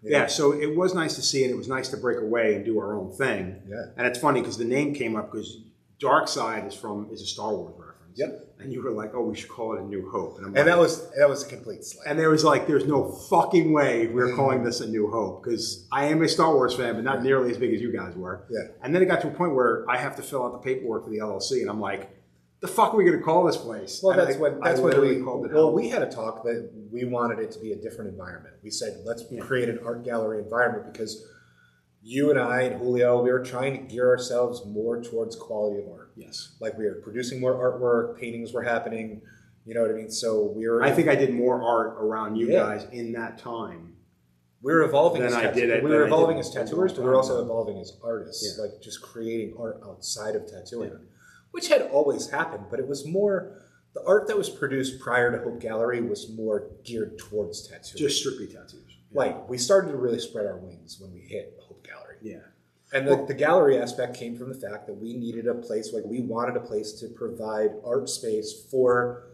Speaker 1: Yeah, so it was nice to see, and it was nice to break away and do our own thing.
Speaker 3: Yeah.
Speaker 1: And it's funny because the name came up because Dark Side is a Star Wars reference.
Speaker 3: Yep.
Speaker 1: And you were like, "Oh, we should call it A New Hope."
Speaker 3: And that was a complete slam.
Speaker 1: And there was like, there's no fucking way we're calling this A New Hope, because I am a Star Wars fan, but not nearly as big as you guys were.
Speaker 3: Yeah.
Speaker 1: And then it got to a point where I have to fill out the paperwork for the LLC, and I'm like, "The fuck are we going to call this place?"
Speaker 3: Well,
Speaker 1: and
Speaker 3: that's what
Speaker 1: we called it.
Speaker 3: Well, we had a talk that we wanted it to be a different environment. We said, let's create an art gallery environment, because you and I and Julio, we were trying to gear ourselves more towards quality of art.
Speaker 1: Yes.
Speaker 3: Like we were producing more artwork, paintings were happening, you know what I mean? So
Speaker 1: I think I did more art around you guys in that time.
Speaker 3: We were evolving as
Speaker 1: tattooers,
Speaker 3: but we were also evolving as artists, like just creating art outside of tattooing, which had always happened, but it was more, the art that was produced prior to Hope Gallery was more geared towards tattooing.
Speaker 1: Just strictly tattoos. Yeah.
Speaker 3: Like we started to really spread our wings when we hit Hope Gallery.
Speaker 1: Yeah.
Speaker 3: And the gallery aspect came from the fact that we needed a place, like we wanted a place to provide art space for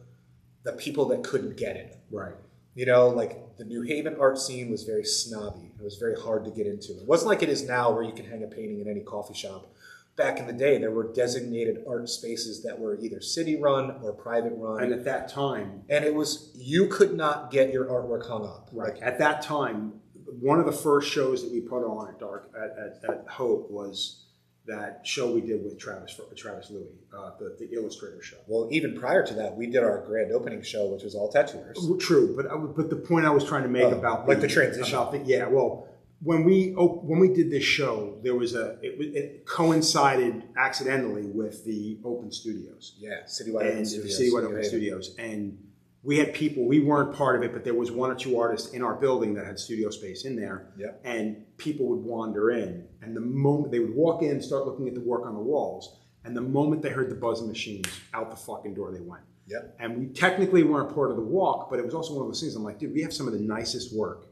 Speaker 3: the people that couldn't get it.
Speaker 1: Right.
Speaker 3: You know, like the New Haven art scene was very snobby. It was very hard to get into. It wasn't like it is now where you can hang a painting in any coffee shop. Back in the day, there were designated art spaces that were either city run or private run.
Speaker 1: And at that time.
Speaker 3: And it was, you could not get your artwork hung up.
Speaker 1: Right. At that time, one of the first shows that we put on at Hope was that show we did with Travis Louis, the illustrator show.
Speaker 3: Well, even prior to that, we did our grand opening show, which was all tattooers.
Speaker 1: True, but the point I was trying to make about
Speaker 3: the transition.
Speaker 1: When we did this show, there was it coincided accidentally with the open studios.
Speaker 3: Yeah, Citywide
Speaker 1: Open Studios, and we had people. We weren't part of it, but there was 1 or 2 artists in our building that had studio space in there.
Speaker 3: Yep.
Speaker 1: And people would wander in, and the moment they would walk in and start looking at the work on the walls, and the moment they heard the buzzing machines, out the fucking door they went.
Speaker 3: Yep.
Speaker 1: And we technically weren't part of the walk, but it was also one of those things. I'm like, dude, we have some of the nicest work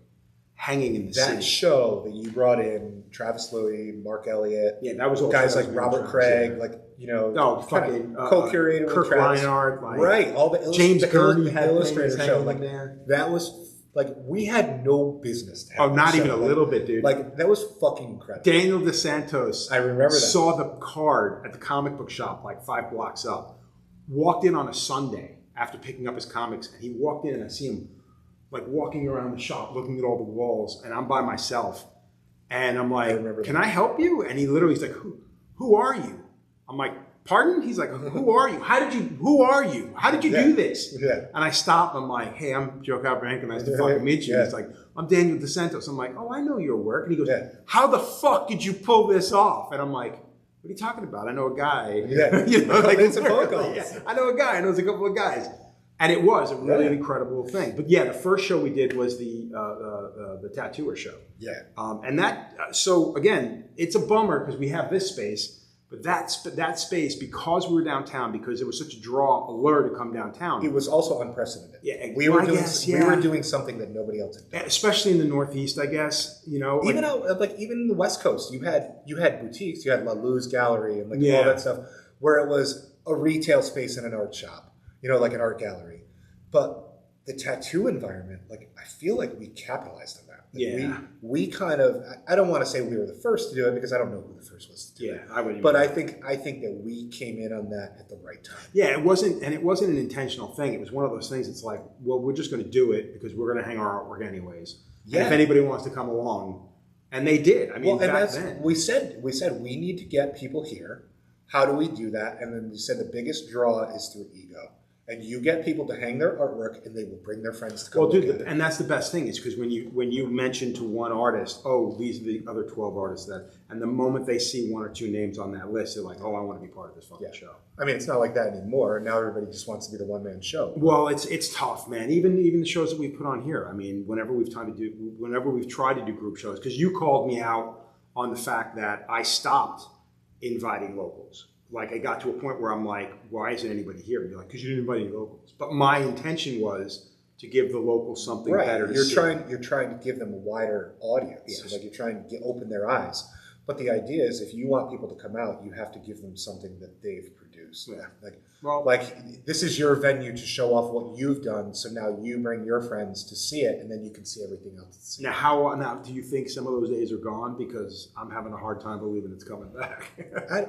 Speaker 1: hanging in the
Speaker 3: That
Speaker 1: city.
Speaker 3: show that you brought in, Travis Louis, Mark Elliott,
Speaker 1: Yeah, that was all
Speaker 3: guys like
Speaker 1: Travis
Speaker 3: Robert
Speaker 1: Louis,
Speaker 3: Craig,
Speaker 1: yeah.
Speaker 3: like, you know,
Speaker 1: Oh,
Speaker 3: kinda
Speaker 1: fucking
Speaker 3: co-curator with
Speaker 1: Kirk
Speaker 3: Travis.
Speaker 1: Reinhardt, like,
Speaker 3: Right, all the
Speaker 1: James Gurney
Speaker 3: the
Speaker 1: had
Speaker 3: illustrator
Speaker 1: things
Speaker 3: show,
Speaker 1: hanging
Speaker 3: like
Speaker 1: in there.
Speaker 3: that was like we had no business to have.
Speaker 1: Oh,
Speaker 3: that
Speaker 1: not
Speaker 3: show.
Speaker 1: even a
Speaker 3: Like-
Speaker 1: little bit, dude.
Speaker 3: Like that was fucking incredible.
Speaker 1: Daniel DeSantos,
Speaker 3: I remember that.
Speaker 1: saw the card at the comic book shop like 5 blocks up. Walked in on a Sunday after picking up his comics, and he walked in and I see him like walking around the shop looking at all the walls, and I'm by myself. And I'm like, can I help you? And he literally is like, who are you? I'm like, pardon? He's like, who are you? Who are you? How did you do this?
Speaker 3: Yeah.
Speaker 1: And I stopped. I'm like, hey, I'm Joe Calbranca. Nice to fucking meet you.
Speaker 3: Yeah.
Speaker 1: He's like, I'm Daniel DeSantos. I'm like, oh, I know your work. And he goes,
Speaker 3: Yeah.
Speaker 1: how the fuck did you pull this off? And I'm like, what are you talking about? I know a guy.
Speaker 3: Yeah.
Speaker 1: You know, like,
Speaker 3: It's a phone call.
Speaker 1: yeah, I know a guy. I know a couple of guys. And it was a really incredible thing. But yeah, the first show we did was the tattooer show.
Speaker 3: Yeah.
Speaker 1: And that, so again, it's a bummer because we have this space, but that space, because we were downtown, because there was such a draw, allure to come downtown.
Speaker 3: It was also unprecedented.
Speaker 1: Yeah,
Speaker 3: we were
Speaker 1: I
Speaker 3: doing
Speaker 1: guess,
Speaker 3: we were doing something that nobody else had done.
Speaker 1: Especially in the Northeast, I guess. You know,
Speaker 3: Even out like even in the West Coast, you had boutiques, you had La Luz Gallery and like
Speaker 1: Yeah.
Speaker 3: all that stuff, where it was a retail space in an art shop, you know, like an art gallery. But the tattoo environment, like I feel like we capitalized on that. Like,
Speaker 1: Yeah.
Speaker 3: we kind of, I don't want to say we were the first to do it because I don't know who the first was to do it.
Speaker 1: I wouldn't.
Speaker 3: But I think that we came in on that at the right time.
Speaker 1: Yeah, it wasn't an intentional thing. It was one of those things. It's like, well, we're just going to do it because we're going to hang our artwork anyways.
Speaker 3: Yeah.
Speaker 1: And if anybody wants to come along, and they did. I mean,
Speaker 3: Well, and
Speaker 1: back
Speaker 3: that's
Speaker 1: then.
Speaker 3: we said we need to get people here. How do we do that? And then we said the biggest draw is through ego. And you get people to hang their artwork, and they will bring their friends to come.
Speaker 1: Well,
Speaker 3: look
Speaker 1: dude,
Speaker 3: at it.
Speaker 1: and that's the best thing is because when you mention to one artist, oh, these are the other 12 artists and the moment they see one or two names on that list, they're like, oh, I want to be part of this fucking show.
Speaker 3: I mean, it's not like that anymore. Now everybody just wants to be the one man show.
Speaker 1: Well, it's tough, man. Even the shows that we put on here. I mean, whenever we've tried to do group shows, because you called me out on the fact that I stopped inviting locals. Like I got to a point where I'm like, why isn't anybody here? And you're like, because you didn't invite any locals. But my intention was to give the locals something better to see.
Speaker 3: You're trying to give them a wider audience.
Speaker 1: Yes.
Speaker 3: Like you're trying to open their eyes. But the idea is, if you want people to come out, you have to give them something that they've produced.
Speaker 1: Yeah.
Speaker 3: Like this is your venue to show off what you've done. So now you bring your friends to see it, and then you can see everything else.
Speaker 1: Now, do you think some of those days are gone? Because I'm having a hard time believing it's coming back.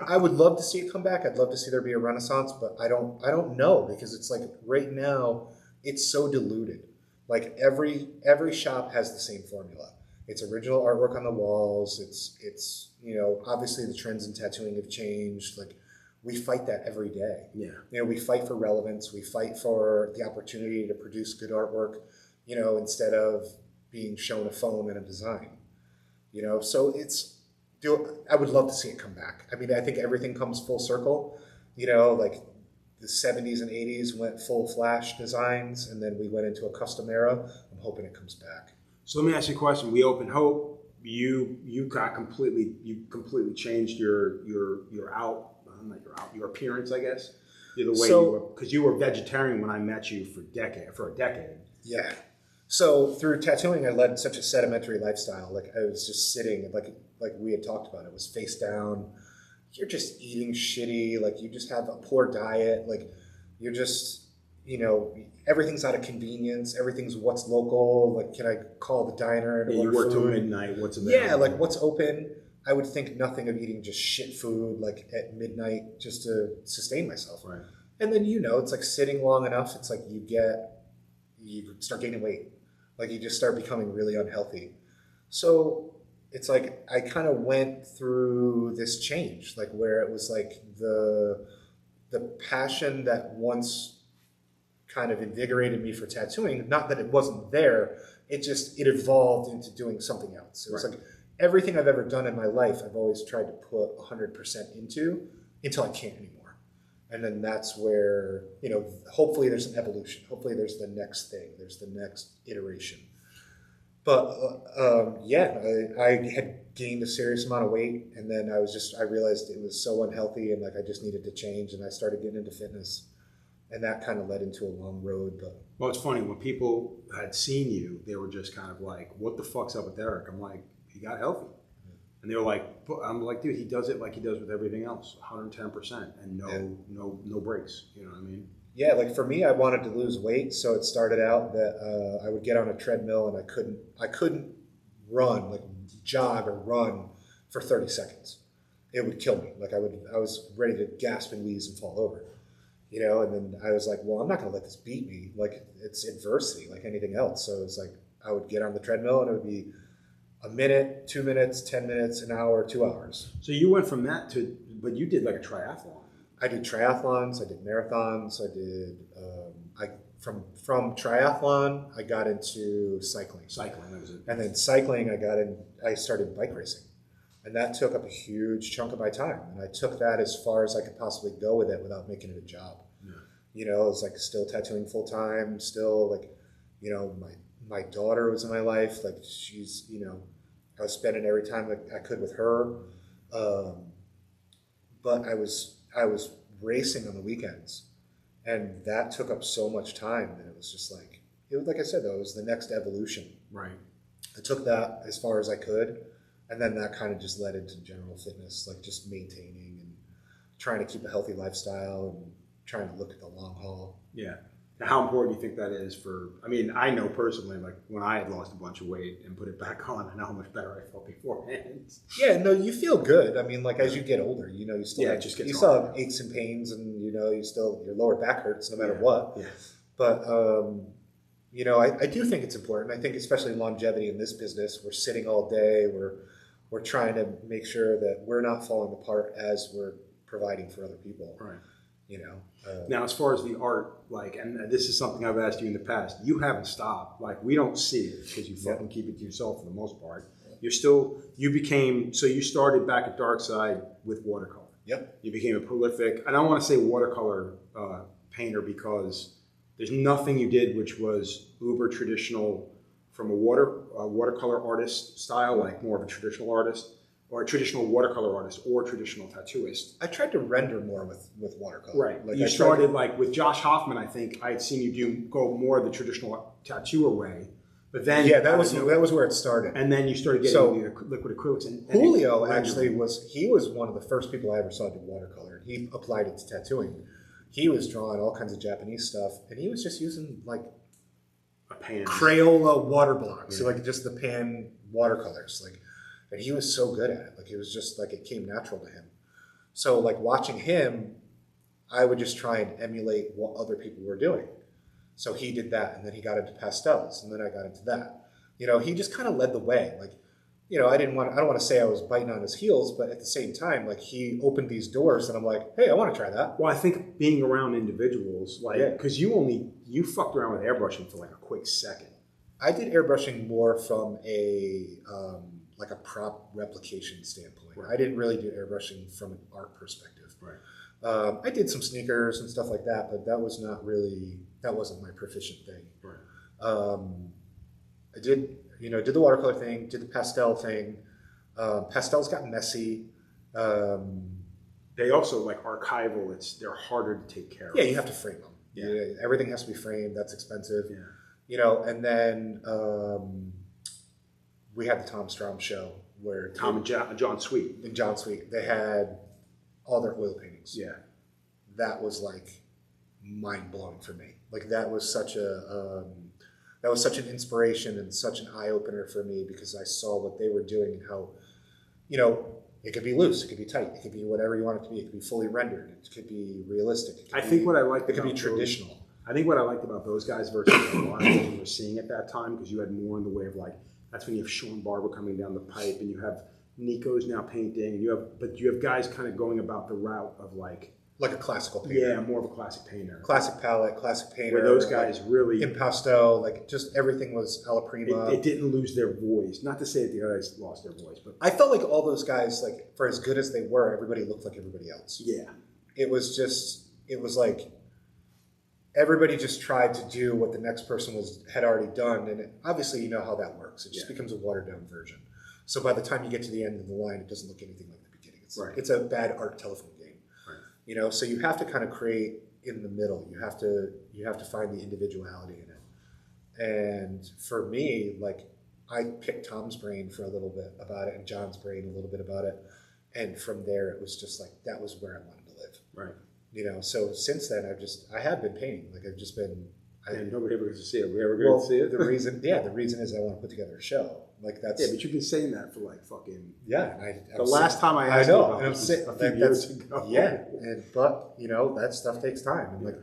Speaker 3: I would love to see it come back. I'd love to see there be a renaissance, but I don't know, because it's like right now it's so diluted. Like every shop has the same formula. It's original artwork on the walls. It's you know, obviously the trends in tattooing have changed. Like we fight that every day.
Speaker 1: Yeah.
Speaker 3: You know, we fight for relevance. We fight for the opportunity to produce good artwork, you know, instead of being shown a phone and a design. You know, so I would love to see it come back. I mean, I think everything comes full circle. You know, like the 70s and 80s went full flash designs, and then we went into a custom era. I'm hoping it comes back.
Speaker 1: So let me ask you a question. We opened Hope. You completely changed your appearance, I guess. The way you were, because you were vegetarian when I met you for a decade.
Speaker 3: Yeah. So through tattooing, I led such a sedimentary lifestyle. Like I was just sitting, like we had talked about. It was face down. You're just eating shitty. Like you just have a poor diet. Like you're just, you know, everything's out of convenience. Everything's what's local. Like, can I call the diner and order
Speaker 1: you work till
Speaker 3: food?
Speaker 1: midnight. What's available?
Speaker 3: Yeah, like what's open. I would think nothing of eating just shit food like at midnight just to sustain myself.
Speaker 1: Right.
Speaker 3: And then, you know, it's like sitting long enough. It's like you start gaining weight. Like you just start becoming really unhealthy. So it's like I kind of went through this change, like where it was like the passion that once kind of invigorated me for tattooing, not that it wasn't there, it evolved into doing something else. It was like everything I've ever done in my life, I've always tried to put 100% into until I can't anymore. And then that's where, you know, hopefully there's an evolution. Hopefully there's the next thing. There's the next iteration. But I had gained a serious amount of weight, and then I realized it was so unhealthy, and like I just needed to change, and I started getting into fitness. and that kind of led into a long road. But
Speaker 1: Well, it's funny, when people had seen you, they were just kind of like, what the fuck's up with Eric? I'm like, he got healthy. And they were like, I'm like, dude, he does it like he does with everything else, 110%, and no breaks. You know what I mean?
Speaker 3: yeah, like for me, I wanted to lose weight, so it started out that I would get on a treadmill and I couldn't run, like jog or run for 30 seconds. It would kill me. Like I was ready to gasp and wheeze and fall over, you know. And then I was like, well, I'm not going to let this beat me. Like it's adversity, like anything else. So it's like I would get on the treadmill and it would be a minute, 2 minutes, 10 minutes, an hour, 2 hours.
Speaker 1: So you went from that to, but you did like a triathlon.
Speaker 3: I did triathlons. I did marathons. I did. From triathlon, I got into cycling.
Speaker 1: Cycling, that was it.
Speaker 3: And then cycling, I started bike racing. And that took up a huge chunk of my time. And I took that as far as I could possibly go with it without making it a job.
Speaker 1: Yeah.
Speaker 3: You know, it was like still tattooing full time, still like, you know, my daughter was in my life. Like she's, you know, I was spending every time that I could with her. But I was racing on the weekends. And that took up so much time that it was just like, it was, like I said, though, it was the next evolution.
Speaker 1: Right.
Speaker 3: I took that as far as I could. And then that kind of just led into general fitness, like just maintaining and trying to keep a healthy lifestyle and trying to look at the long haul.
Speaker 1: Yeah. Now, how important do you think that is for, I mean, I know personally, like when I had lost a bunch of weight and put it back on, I know how much better I felt beforehand.
Speaker 3: Yeah, no, you feel good. I mean, like as you get older, you know, you still,
Speaker 1: Yeah, it just gets
Speaker 3: you still
Speaker 1: harder.
Speaker 3: have aches and pains and, you know, your lower back hurts no matter
Speaker 1: Yeah.
Speaker 3: what.
Speaker 1: Yeah.
Speaker 3: But, you know, I do think it's important. I think especially longevity in this business, we're sitting all day, we're trying to make sure that we're not falling apart as we're providing for other people.
Speaker 1: Right.
Speaker 3: You know.
Speaker 1: Now, as far as the art, like, and this is something I've asked you in the past, you haven't stopped. Like, we don't see it because you fucking keep it to yourself for the most part. You started back at Dark Side with watercolor.
Speaker 3: Yep.
Speaker 1: You became a prolific, I don't want to say watercolor painter because there's nothing you did which was uber traditional from a watercolor artist style, like more of a traditional artist, or a traditional watercolor artist, or traditional tattooist.
Speaker 3: I tried to render more with watercolor.
Speaker 1: Right.
Speaker 3: Like
Speaker 1: You
Speaker 3: I
Speaker 1: started like with Josh Hoffman. I think I had seen you go more the traditional tattooer way, but then
Speaker 3: that was where it started.
Speaker 1: and then you started getting the liquid acrylics. And
Speaker 3: Julio actually was one of the first people I ever saw do watercolor. He applied it to tattooing. He was drawing all kinds of Japanese stuff, and he was just using like
Speaker 1: a pan.
Speaker 3: Crayola water blocks, so like just the pan watercolors, like. And he was so good at it. Like it was just like it came natural to him. So like watching him, I would just try and emulate what other people were doing. So he did that, and then he got into pastels, and then I got into that. You know, he just kind of led the way. Like, you know, I don't want to say I was biting on his heels, but at the same time, like he opened these doors, and I'm like, hey, I want to try that.
Speaker 1: Well, I think being around individuals, like, because you fucked around with airbrushing for like a quick second.
Speaker 3: I did airbrushing more from a like a prop replication standpoint.
Speaker 1: Right.
Speaker 3: I didn't really do airbrushing from an art perspective.
Speaker 1: Right.
Speaker 3: I did some sneakers and stuff like that, but that wasn't my proficient thing.
Speaker 1: Right.
Speaker 3: I did the watercolor thing, did the pastel thing. Pastels got messy.
Speaker 1: They also like archival. They're harder to take care of.
Speaker 3: Yeah, you have to frame them.
Speaker 1: Yeah.
Speaker 3: Everything has to be framed. That's expensive.
Speaker 1: Yeah.
Speaker 3: You know, and then we had the Tom Strom show where
Speaker 1: Tom and John Sweet.
Speaker 3: and John Sweet, they had all their oil paintings.
Speaker 1: Yeah.
Speaker 3: That was like mind blowing for me. Like that was such an inspiration and such an eye opener for me because I saw what they were doing and how, you know, it could be loose, it could be tight, it could be whatever you want it to be. It could be fully rendered, it could be realistic.
Speaker 1: I think what I liked
Speaker 3: it could be
Speaker 1: about
Speaker 3: traditional.
Speaker 1: I think what I liked about those guys versus a lot of things we were seeing at that time, because you had more in the way of like, that's when you have Sean Barber coming down the pipe, and you have Nico's now painting, and you have guys kind of going about the route of like
Speaker 3: a classical painter.
Speaker 1: Yeah, more of a classic painter.
Speaker 3: Classic palette, classic painter.
Speaker 1: Where those guys really
Speaker 3: impasto, like just everything was alla prima.
Speaker 1: It didn't lose their voice. Not to say that the guys lost their voice, but
Speaker 3: I felt like all those guys, like for as good as they were, everybody looked like everybody else.
Speaker 1: Yeah.
Speaker 3: It was like everybody just tried to do what the next person had already done, and obviously you know how that works. It just becomes a watered down version. So by the time you get to the end of the line, it doesn't look anything like the beginning. It's a bad art telephone game.
Speaker 1: Right.
Speaker 3: You know, so you have to kind of create in the middle. You have to find the individuality in it. And for me, like, I picked Tom's brain for a little bit about it and John's brain a little bit about it. And from there, it was just like, that was where I wanted to live.
Speaker 1: Right.
Speaker 3: You know, so since then, I have been painting. Like, I've just been.
Speaker 1: And nobody ever gets to see it. We ever get to see it?
Speaker 3: The reason is I want to put together a show. Like, that's.
Speaker 1: Yeah, but you've been saying that for like fucking.
Speaker 3: Yeah.
Speaker 1: The last time I asked you about this was a few years ago.
Speaker 3: Yeah. But, you know, that stuff takes time. And, like,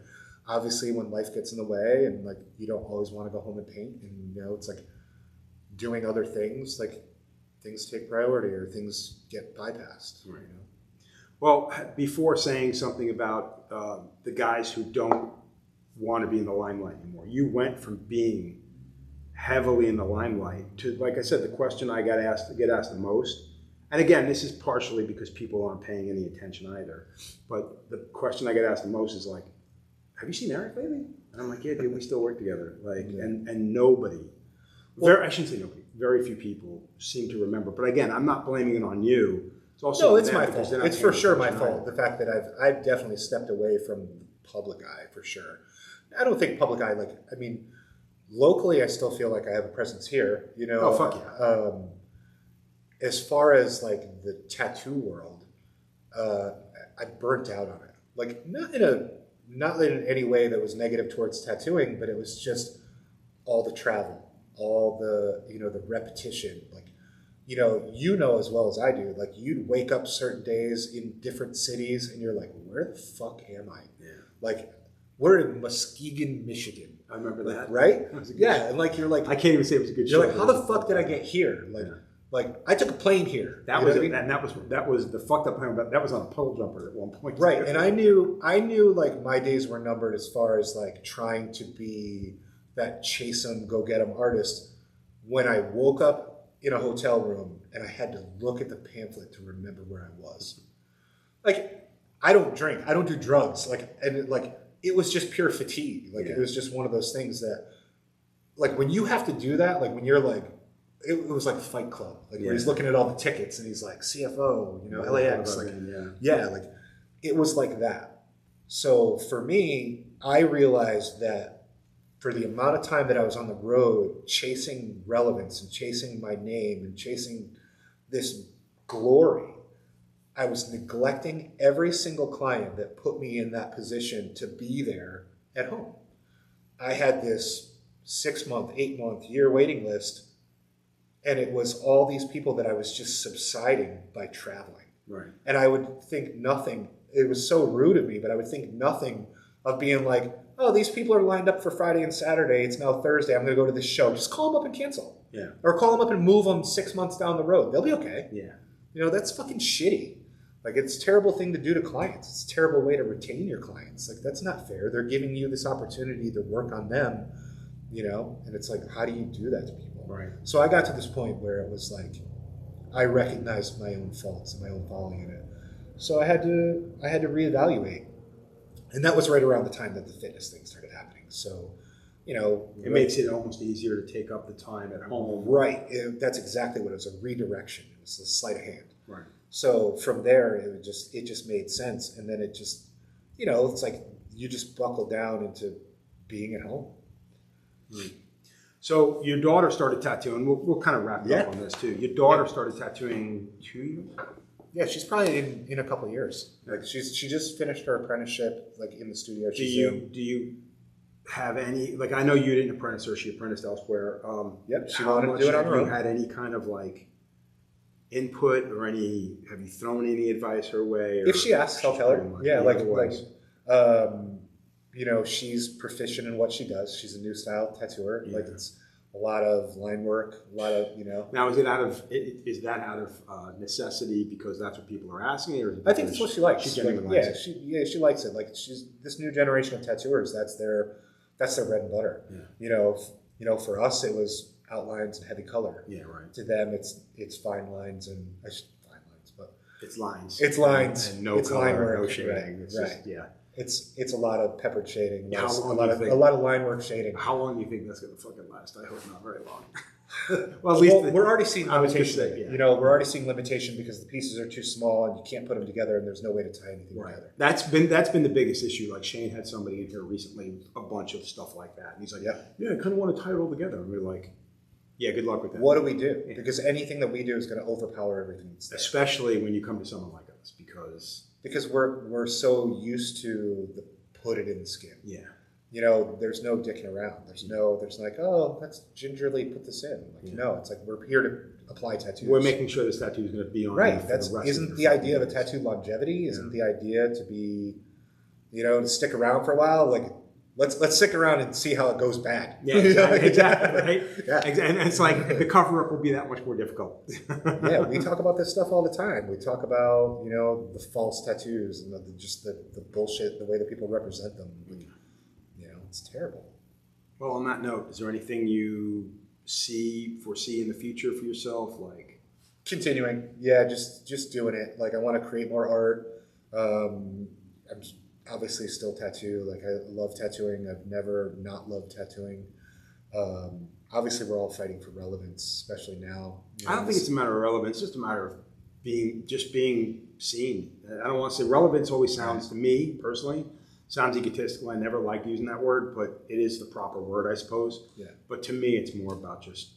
Speaker 3: obviously when life gets in the way and, like, you don't always want to go home and paint. And, you know, it's like doing other things, like, things take priority or things get bypassed.
Speaker 1: Right.
Speaker 3: You know?
Speaker 1: Well, before saying something about the guys who don't want to be in the limelight anymore, you went from being heavily in the limelight to, like I said, the question I get asked the most. And again, this is partially because people aren't paying any attention either. But the question I get asked the most is like, "Have you seen Eric lately?" And I'm like, "Yeah, dude, we still work together." Like, and nobody, I shouldn't say nobody, very few people seem to remember. But again, I'm not blaming it on you. It's also
Speaker 3: it's my fault. It's for sure my fault. The fact that I've definitely stepped away from public eye for sure. I don't think public eye, like, I mean, locally I still feel like I have a presence here, you know.
Speaker 1: Oh, fuck yeah.
Speaker 3: As far as like the tattoo world, I burnt out on it. Like, not in any way that was negative towards tattooing, but it was just all the travel, all the, you know, the repetition, like, you know as well as I do, like, you'd wake up certain days in different cities and you're like, where the fuck am I? Yeah. Like, we're in Muskegon, Michigan.
Speaker 1: I remember that.
Speaker 3: Right? Yeah, and like, you're like,
Speaker 1: I can't even say it was a good show.
Speaker 3: You're like, how the fuck did I get here? Like, like, I took a plane here.
Speaker 1: That was it, and that was the fucked up plane. But that was on a puddle jumper at one point.
Speaker 3: Right, and I knew like my days were numbered as far as like trying to be that chase 'em, go get 'em artist. When I woke up in a hotel room and I had to look at the pamphlet to remember where I was. Like, I don't drink, I don't do drugs, like, and it was just pure fatigue. Like, it was just one of those things that, like, when you have to do that, like, when you're like, it was like Fight Club, like, where he's looking at all the tickets and he's like, CFO, you know, LAX, like, like, it was like that. So for me, I realized that for the amount of time that I was on the road chasing relevance and chasing my name and chasing this glory, I was neglecting every single client that put me in that position to be there at home. I had this 6-month, 8-month, year waiting list, and it was all these people that I was just subsiding by traveling.
Speaker 1: Right.
Speaker 3: And I would think nothing, it was so rude of me, but I would think nothing of being like, oh, these people are lined up for Friday and Saturday. It's now Thursday. I'm going to go to this show. Just call them up and cancel.
Speaker 1: Yeah.
Speaker 3: Or call them up and move them 6 months down the road. They'll be okay.
Speaker 1: Yeah.
Speaker 3: You know, that's fucking shitty. Like, it's a terrible thing to do to clients. It's a terrible way to retain your clients. Like, that's not fair. They're giving you this opportunity to work on them, you know? And it's like, how do you do that to people?
Speaker 1: Right.
Speaker 3: So I got to this point where it was like, I recognized my own faults and my own folly in it. So I had to reevaluate. And that was right around the time that the fitness thing started happening. So, you know,
Speaker 1: it makes it almost easier to take up the time at home.
Speaker 3: Right. That's exactly what it was, a redirection. It was a sleight of hand.
Speaker 1: Right.
Speaker 3: So from there, it just made sense. And then it just, you know, it's like you just buckle down into being at home.
Speaker 1: Mm. So your daughter started tattooing. We'll kind of wrap it up on this too. Your daughter started tattooing 2 years ago?
Speaker 3: Yeah, she's probably in a couple of years. Like, she just finished her apprenticeship, like, in the studio.
Speaker 1: Do you have any, like, I know you didn't apprentice her, she apprenticed elsewhere.
Speaker 3: Yep, she wanted to do it on her own.
Speaker 1: Have you had any kind of like input or have you thrown any advice her way? Or
Speaker 3: if she asks, I'll tell her. Yeah, you know, she's proficient in what she does. She's a new style tattooer. Yeah. Like, it's a lot of line work, a lot of, you know.
Speaker 1: Now, is that out of necessity because that's what people are asking, or
Speaker 3: I think it's what she likes.
Speaker 1: She genuinely likes
Speaker 3: it. She likes it. Like, she's this new generation of tattooers. That's their bread and butter. Yeah. You know, for us it was outlines and heavy color. Yeah, right. To them, it's fine lines and fine lines, but
Speaker 1: it's lines.
Speaker 3: It's lines
Speaker 1: and no
Speaker 3: it's
Speaker 1: color,
Speaker 3: line work,
Speaker 1: no shading.
Speaker 3: Right.
Speaker 1: It's just,
Speaker 3: It's a lot of peppered shading.
Speaker 1: A
Speaker 3: lot of line work shading.
Speaker 1: How long do you think that's going to fucking last? I hope not very long. Well, at least
Speaker 3: we're already seeing
Speaker 1: I was gonna
Speaker 3: limitation.
Speaker 1: say, yeah.
Speaker 3: You know, we're already seeing limitation because the pieces are too small and you can't put them together, and there's no way to tie anything together.
Speaker 1: That's been the biggest issue. Like Shane had somebody in here recently, a bunch of stuff like that, and he's like, "Yeah, I kind of want to tie it all together." And we're like, "Yeah, good luck with that."
Speaker 3: What do we do? Because anything that we do is going to overpower everything that's there.
Speaker 1: Especially when you come to someone like us, because
Speaker 3: we're so used to the put it in the skin.
Speaker 1: yeah,
Speaker 3: You know, there's no dicking around. There's like, oh, let's gingerly put this in. Like, no, it's like we're here to apply tattoos.
Speaker 1: we're making sure this tattoo is going to be on.
Speaker 3: right.
Speaker 1: you for
Speaker 3: That's
Speaker 1: the rest
Speaker 3: isn't
Speaker 1: of
Speaker 3: the
Speaker 1: your
Speaker 3: idea of a
Speaker 1: fucking
Speaker 3: tattoo longevity? Isn't the idea to be, you know, to stick around for a while? Like, let's stick around and see how it goes bad.
Speaker 1: Yeah, exactly. Right?
Speaker 3: Yeah.
Speaker 1: And it's like the cover up will be that much more difficult.
Speaker 3: Yeah, we talk about this stuff all the time. We talk about, you know, the false tattoos and the bullshit, the way that people represent them. You know, it's terrible.
Speaker 1: Well, on that note, is there anything you foresee in the future for yourself? Like
Speaker 3: Continuing, yeah, just doing it. Like, I want to create more art. I'm obviously still tattoo. Like, I love tattooing. I've never not loved tattooing. Obviously, we're all fighting for relevance, especially now. You know,
Speaker 1: I don't think it's a matter of relevance. It's just a matter of being seen. I don't want to say relevance. Always sounds to me personally sounds egotistical. I never liked using that word, but it is the proper word, I suppose.
Speaker 3: Yeah.
Speaker 1: But to me, it's more about just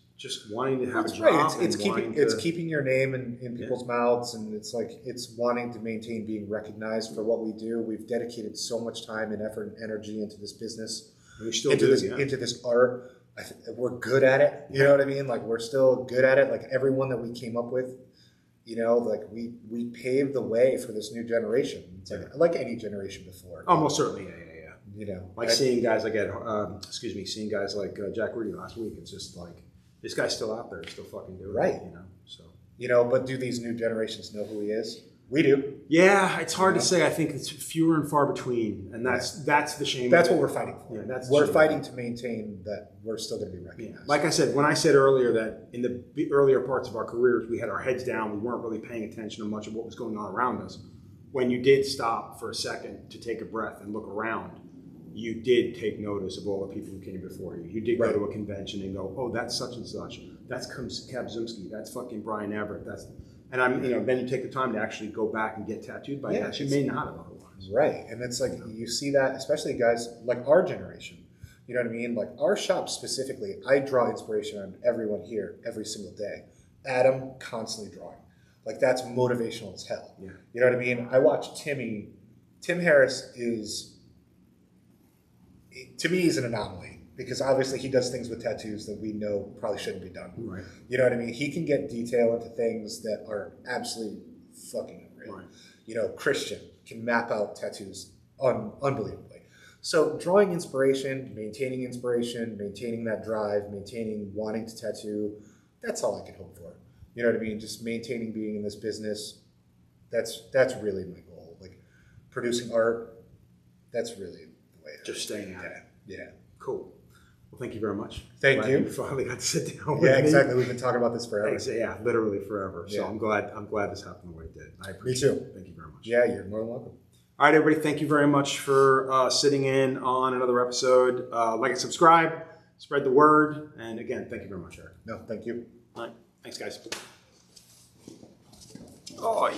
Speaker 1: wanting to have
Speaker 3: That's
Speaker 1: a job.
Speaker 3: right. It's
Speaker 1: and
Speaker 3: keeping your name in people's mouths, and it's like it's wanting to maintain being recognized for what we do. We've dedicated so much time and effort and energy into this business,
Speaker 1: we still
Speaker 3: into
Speaker 1: do,
Speaker 3: this
Speaker 1: yeah.
Speaker 3: into this art. We're good at it. You know what I mean? Like, we're still good at it. Like, everyone that we came up with, you know, like we paved the way for this new generation. It's like any generation before.
Speaker 1: Almost certainly, yeah.
Speaker 3: You know,
Speaker 1: Like seeing guys like seeing guys like Jack Rudy last week. It's just like this guy's still out there, still fucking doing
Speaker 3: Right.
Speaker 1: it. You know, so.
Speaker 3: You know, but do these new generations know who he is? We do.
Speaker 1: Yeah, it's hard to say. I think it's fewer and far between, and that's the shame.
Speaker 3: That's what we're fighting for.
Speaker 1: Yeah, that's
Speaker 3: we're
Speaker 1: the shame.
Speaker 3: fighting to maintain that we're still going to be recognized.
Speaker 1: Yeah. Like I said, when I said earlier that in the earlier parts of our careers, we had our heads down, we weren't really paying attention to much of what was going on around us. When you did stop for a second to take a breath and look around, you did take notice of all the people who came before you. You did go to a convention and go, oh, that's such and such. That's Kabzumski. That's fucking Brian Everett. And then you take the time to actually go back and get tattooed by guys you may not have otherwise.
Speaker 3: Right. And it's like, you see that, especially guys like our generation. You know what I mean? Like, our shop specifically, I draw inspiration on everyone here every single day. Adam, constantly drawing. Like, that's motivational as hell.
Speaker 1: Yeah.
Speaker 3: You know what I mean? I watch Timmy. Tim Harris to me, he's an anomaly. Because obviously he does things with tattoos that we know probably shouldn't be done.
Speaker 1: Right.
Speaker 3: You know what I mean? He can get detail into things that are absolutely fucking unreal.
Speaker 1: Right.
Speaker 3: You know, Christian can map out tattoos unbelievably. So drawing inspiration, maintaining that drive, maintaining wanting to tattoo, that's all I can hope for. You know what I mean? Just maintaining being in this business, that's really my goal. Like, producing art, that's really the way.
Speaker 1: Just staying at it.
Speaker 3: Yeah.
Speaker 1: Cool. Well, thank you very much.
Speaker 3: Thank
Speaker 1: Glad
Speaker 3: you.
Speaker 1: You finally got to sit down with
Speaker 3: Yeah,
Speaker 1: me.
Speaker 3: exactly. We've been talking about this forever.
Speaker 1: Yeah, literally forever. So
Speaker 3: Yeah.
Speaker 1: I'm glad this happened the way it did. I appreciate
Speaker 3: too.
Speaker 1: it. Thank you very much.
Speaker 3: Yeah, you're more than welcome.
Speaker 1: All right, everybody. Thank you very much for sitting in on another episode. Like and subscribe, spread the word, and again, thank you very much, Eric.
Speaker 3: No, thank you.
Speaker 1: All right, thanks, guys. Oh.